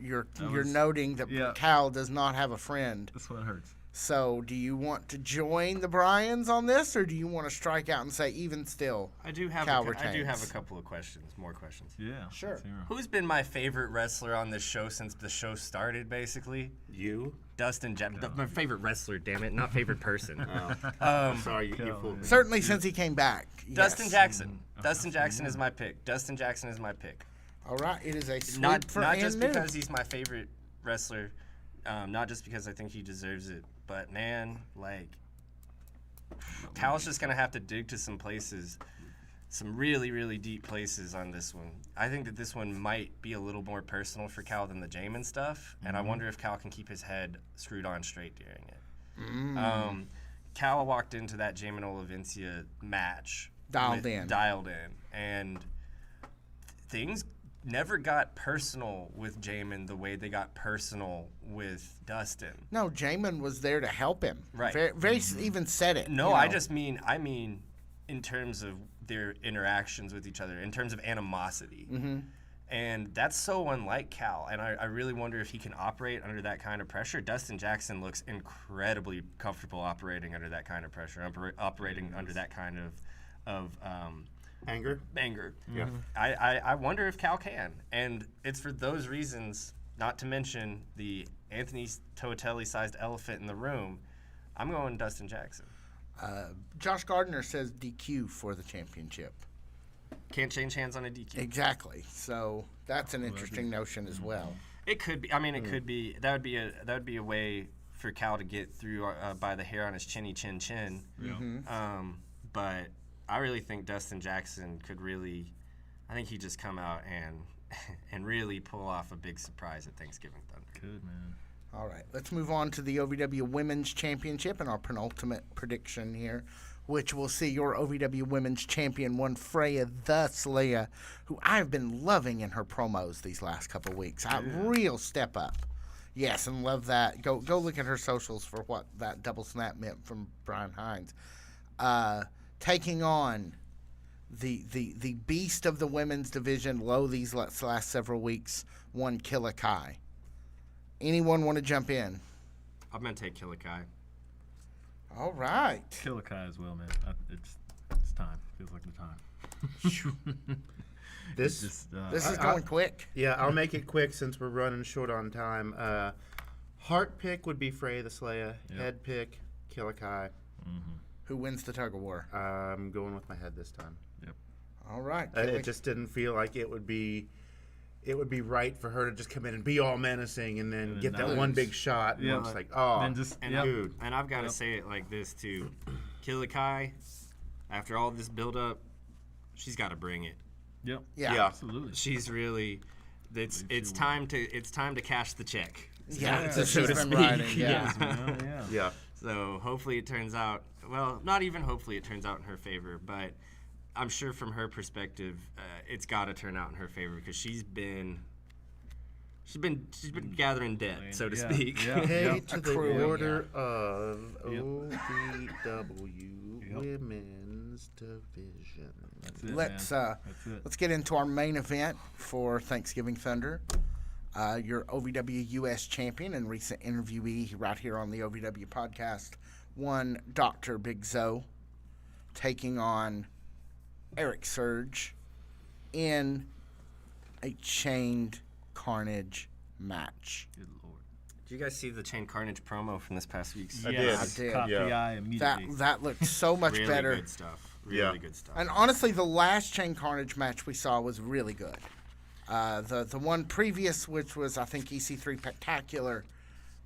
noting that Cal does not have a friend. That's what hurts. So, do you want to join the Bryans on this, or do you want to strike out and say even still? I do have Cal a retains? couple of questions, more questions. Yeah. Sure. let's hear 'em. Who's been my favorite wrestler on this show since the show started, basically? You? Dustin Jackson. My favorite wrestler, damn it, not favorite person. Sorry, you fooled me. Certainly since he came back. Dustin yes. Jackson. Dustin Jackson is my pick. Dustin Jackson is my pick. All right, it is a sweep Not for just Anu. because he's my favorite wrestler, not just because I think he deserves it, but man, like, Cal's just gonna have to dig to some places, some really, really deep places on this one. I think that this one might be a little more personal for Cal than the Jamin stuff, and I wonder if Cal can keep his head screwed on straight during it. Cal walked into that Jamin Olivencia match Dialed in, and things never got personal with Jamin the way they got personal with Dustin. No, Jamin was there to help him. Right. Very even said it. No, you I know. mean in terms of their interactions with each other, in terms of animosity. And that's so unlike Cal, and I really wonder if he can operate under that kind of pressure. Dustin Jackson looks incredibly comfortable operating under that kind of pressure, operating under that kind of Anger? Yeah. I wonder if Cal can. And it's for those reasons, not to mention the Anthony Toatelli-sized elephant in the room, I'm going Dustin Jackson. Josh Gardner says DQ for the championship. Can't change hands on a DQ. Exactly. So that's an interesting notion as well. It could be. I mean, it could be. That would be a way for Cal to get through by the hair on his chinny chin chin. Yeah. But I really think Dustin Jackson could really. I think he'd just come out and really pull off a big surprise at Thanksgiving Thunder. Good, man. All right, let's move on to the OVW Women's Championship and our penultimate prediction here, which will see your OVW Women's Champion, one Freya the Slayer, who I've been loving in her promos these last couple of weeks. A real step up. Yes, and love that. Go look at her socials for what that double snap meant from Brian Hines. Taking on the beast of the women's division, low these last several weeks, one Killa Kai. Anyone want to jump in? I'm gonna take Kilikai. All right. Killa Kai as well, man. It's time. Feels like the time. This This is going quick. Yeah, I'll make it quick since we're running short on time. Heart pick would be Frey the Slayer. Yep. Head pick, Kilikai. Who wins the tug of war? I'm going with my head this time. Yep. All right. It just didn't feel like it would be right for her to just come in and be all menacing and then get that one big shot. And Yeah. it's like, oh, Then just dude. And I've got to say it like this too, Kilikai, after all this build up, she's got to bring it. Yep. Yeah. Absolutely. She's really, it's time to cash the check. Yeah, so she's to been speak. riding. Yeah. Yeah. Yeah. So hopefully it turns out, well, not even hopefully it turns out in her favor, but I'm sure from her perspective, it's got to turn out in her favor because she's been gathering debt, so to Yeah. speak. Yeah. Pay to the Accruing, order of Yep. OVW Women's Division. That's it, Let's man. That's it. let's get into our main event for Thanksgiving Thunder. Your OVW US champion and recent interviewee right here on the OVW podcast, one Dr. Big Zo, taking on Eric Surge in a chained carnage match. Good Lord. Did you guys see the Chain Carnage promo from this past week's? I Yes. did. Caught Yeah. the eye immediately. That looked so much Really better. good stuff. Really Yeah. good stuff. And honestly, the last Chain Carnage match we saw was really good. The one previous, which was I think EC3 Spectacular,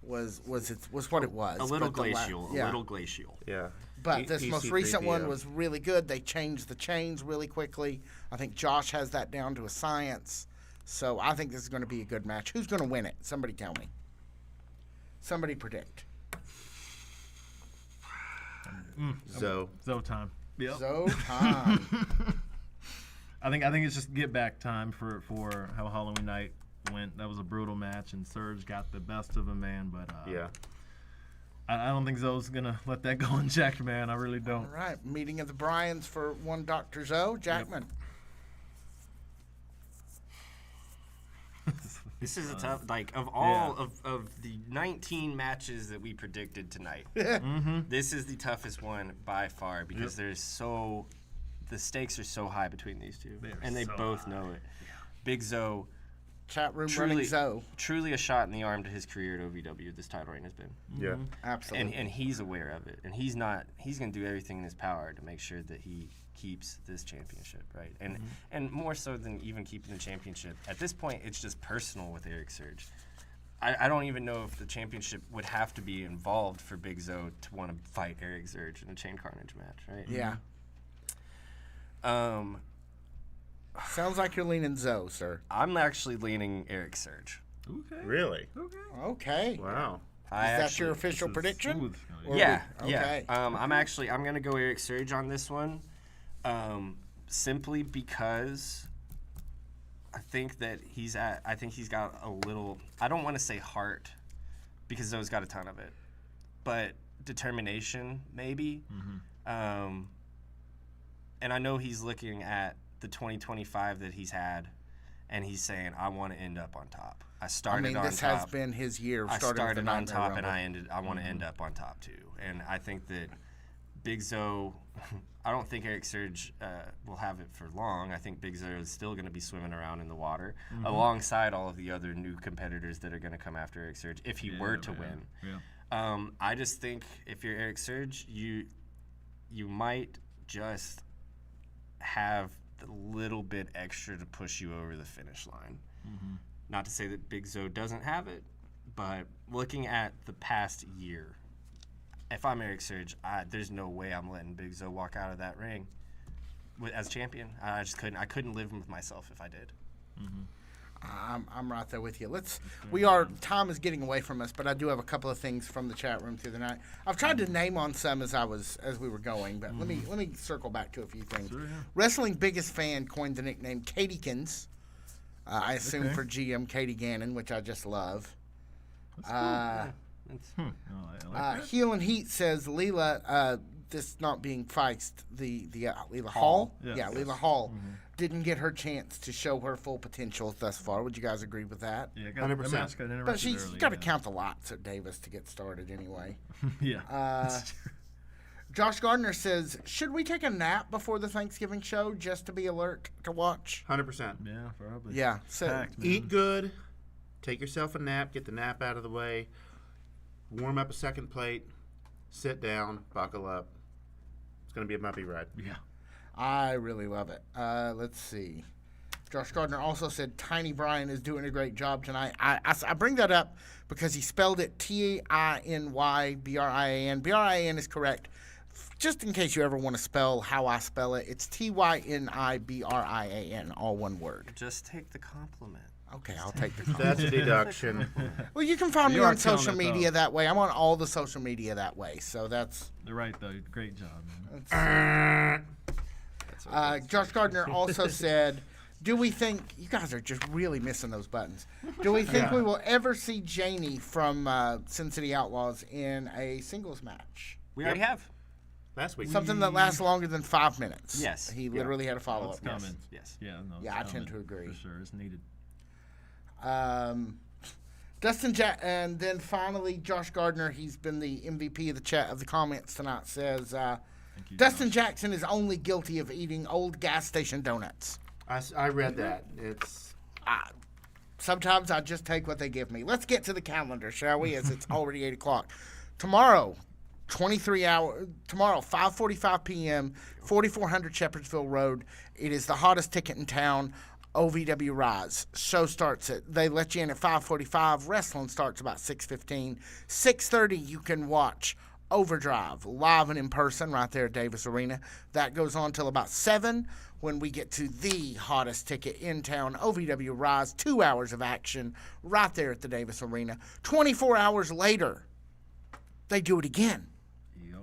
was what it was. a little But the glacial. yeah. A little glacial. Yeah. But this most recent one EC3PO. was really good. They changed the chains really quickly. I think Josh has that down to a science. So I think this is going to be a good match. Who's going to win it? Somebody tell me. Somebody predict. So Zo time. Yep. So time. I think it's just get back time for how Halloween night went. That was a brutal match, and Surge got the best of him, man. But Yeah. I don't think Zoe's gonna let that go unchecked, man. I really don't. All right, meeting of the Bryans for one Dr. Zoe. Jackman. This is a tough, of all of the 19 matches that we predicted tonight, this is the toughest one by far because the stakes are so high between these two, and they both know it. Big Zoe, Chat room running Zoe. truly a shot in the arm to his career at OVW. This title reign has been, Yeah. Absolutely. and he's aware of it, and he's going to do everything in his power to make sure that he keeps this championship, right? And more so than even keeping the championship, at this point, it's just personal with Eric Surge. I don't even know if the championship would have to be involved for Big Zoe to want to fight Eric Surge in a Chain Carnage match, right? Yeah. Sounds like you're leaning Zoe, sir. I'm actually leaning Eric Surge. Okay. Really? Okay. Wow. Is that your official prediction? Smooth. Or Yeah, we- yeah. okay. I'm gonna go Eric Surge on this one, simply because I think he's got a little. I don't want to say heart, because Zoe's got a ton of it, but determination maybe. And I know he's looking at the 2025 that he's had, and he's saying, "I want to end up on top. I started on this top. has been his year. I Started started with the on Nightmare top, and Rumble. I want to end up on top too." And I think that Big Zoe, I don't think Eric Surge will have it for long. I think Big Zoe is still going to be swimming around in the water alongside all of the other new competitors that are going to come after Eric Surge if he were to win. Yeah. I just think if you're Eric Surge, you might just have a little bit extra to push you over the finish line. Not to say that Big Zoe doesn't have it, but looking at the past year, if I'm Eric Surge, there's no way I'm letting Big Zoe walk out of that ring as champion. I just couldn't. I couldn't live with myself if I did. I'm right there with you. Time is getting away from us, but I do have a couple of things from the chat room through the night. I've tried to name on some as we were going, but let me circle back to a few things. Sure, yeah. Wrestling Biggest Fan coined the nickname Katykins. I assume for GM Katie Gannon, which I just love. I like that. Heel and Heat says Leela, this not being Feist, the Leela Hall? Yes. Yeah, Leela Hall didn't get her chance to show her full potential thus far. Would you guys agree with that? Yeah, 100%. that match got interrupted But she's early, got to yeah. count the lots at Davis to get started anyway. Yeah. Uh, Josh Gardner says, should we take a nap before the Thanksgiving show just to be alert to watch? 100%. Yeah, probably. Yeah. So Packed, man. Eat good. Take yourself a nap. Get the nap out of the way. Warm up a second plate. Sit down. Buckle up. It's going to be a bumpy ride. Yeah. I really love it. Let's see. Josh Gardner also said Tiny Brian is doing a great job tonight. I bring that up because he spelled it Tinybrian. Brian is correct. Just in case you ever want to spell how I spell it, it's Tynibrian, all one word. Just take the compliment. Okay, I'll take the That's a deduction. Well, you can find me You are on social killing it, media though. that way. I'm on all the social media that way, so that's. You're right, though. Great job, man. Josh Gardner also said, "Do we think you guys are just really missing those buttons? Do we think we will ever see Janie from Sin City Outlaws in a singles match? We already have. Last week. Something that lasts longer than 5 minutes." Yes. He literally had a follow It's up. coming. Yes. Yeah, no, it's Yeah, I tend coming, to agree. For sure, it's needed. Dustin and then finally Josh Gardner. He's been the MVP of the chat of the comments tonight. Says Thank you, Dustin Josh. Jackson is only guilty of eating old gas station donuts. I read that. It's Sometimes I just take what they give me. Let's get to the calendar, shall we? As it's already 8 o'clock. Tomorrow, 5:45 p.m., 4400 Shepherdsville Road. It is the hottest ticket in town. OVW Rise. Show starts they let you in at 5:45. Wrestling starts about 6:15. 6:30 you can watch Overdrive live and in person right there at Davis Arena. That goes on till about 7 when we get to the hottest ticket in town, OVW Rise. 2 hours of action right there at the Davis Arena. 24 hours later, they do it again. Yep.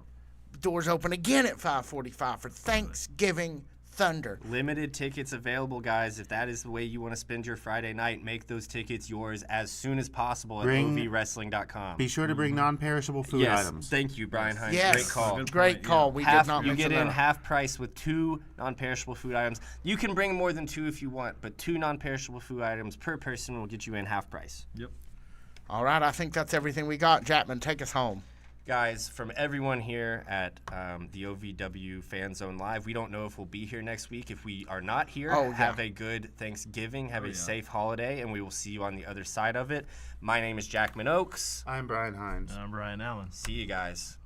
Doors open again at 5:45 for Thanksgiving thunder. Limited tickets available, guys. If that is the way you want to spend your Friday night, make those tickets yours as soon as possible at ovwrestling.com. Be sure to bring non-perishable food Yes, items. thank you, Brian Hines. Yes, Great call. great call. We did not You mention get in that. half price with 2 non-perishable food items. You can bring more than 2 if you want, but 2 non-perishable food items per person will get you in half price. Yep. All right, I think that's everything we got. Jackman, take us home. Guys, from everyone here at the OVW Fan Zone Live, we don't know if we'll be here next week. If we are not here, have a good Thanksgiving, have a safe holiday, and we will see you on the other side of it. My name is Jackman Oaks. I'm Brian Hines. I'm Brian Allen. See you guys.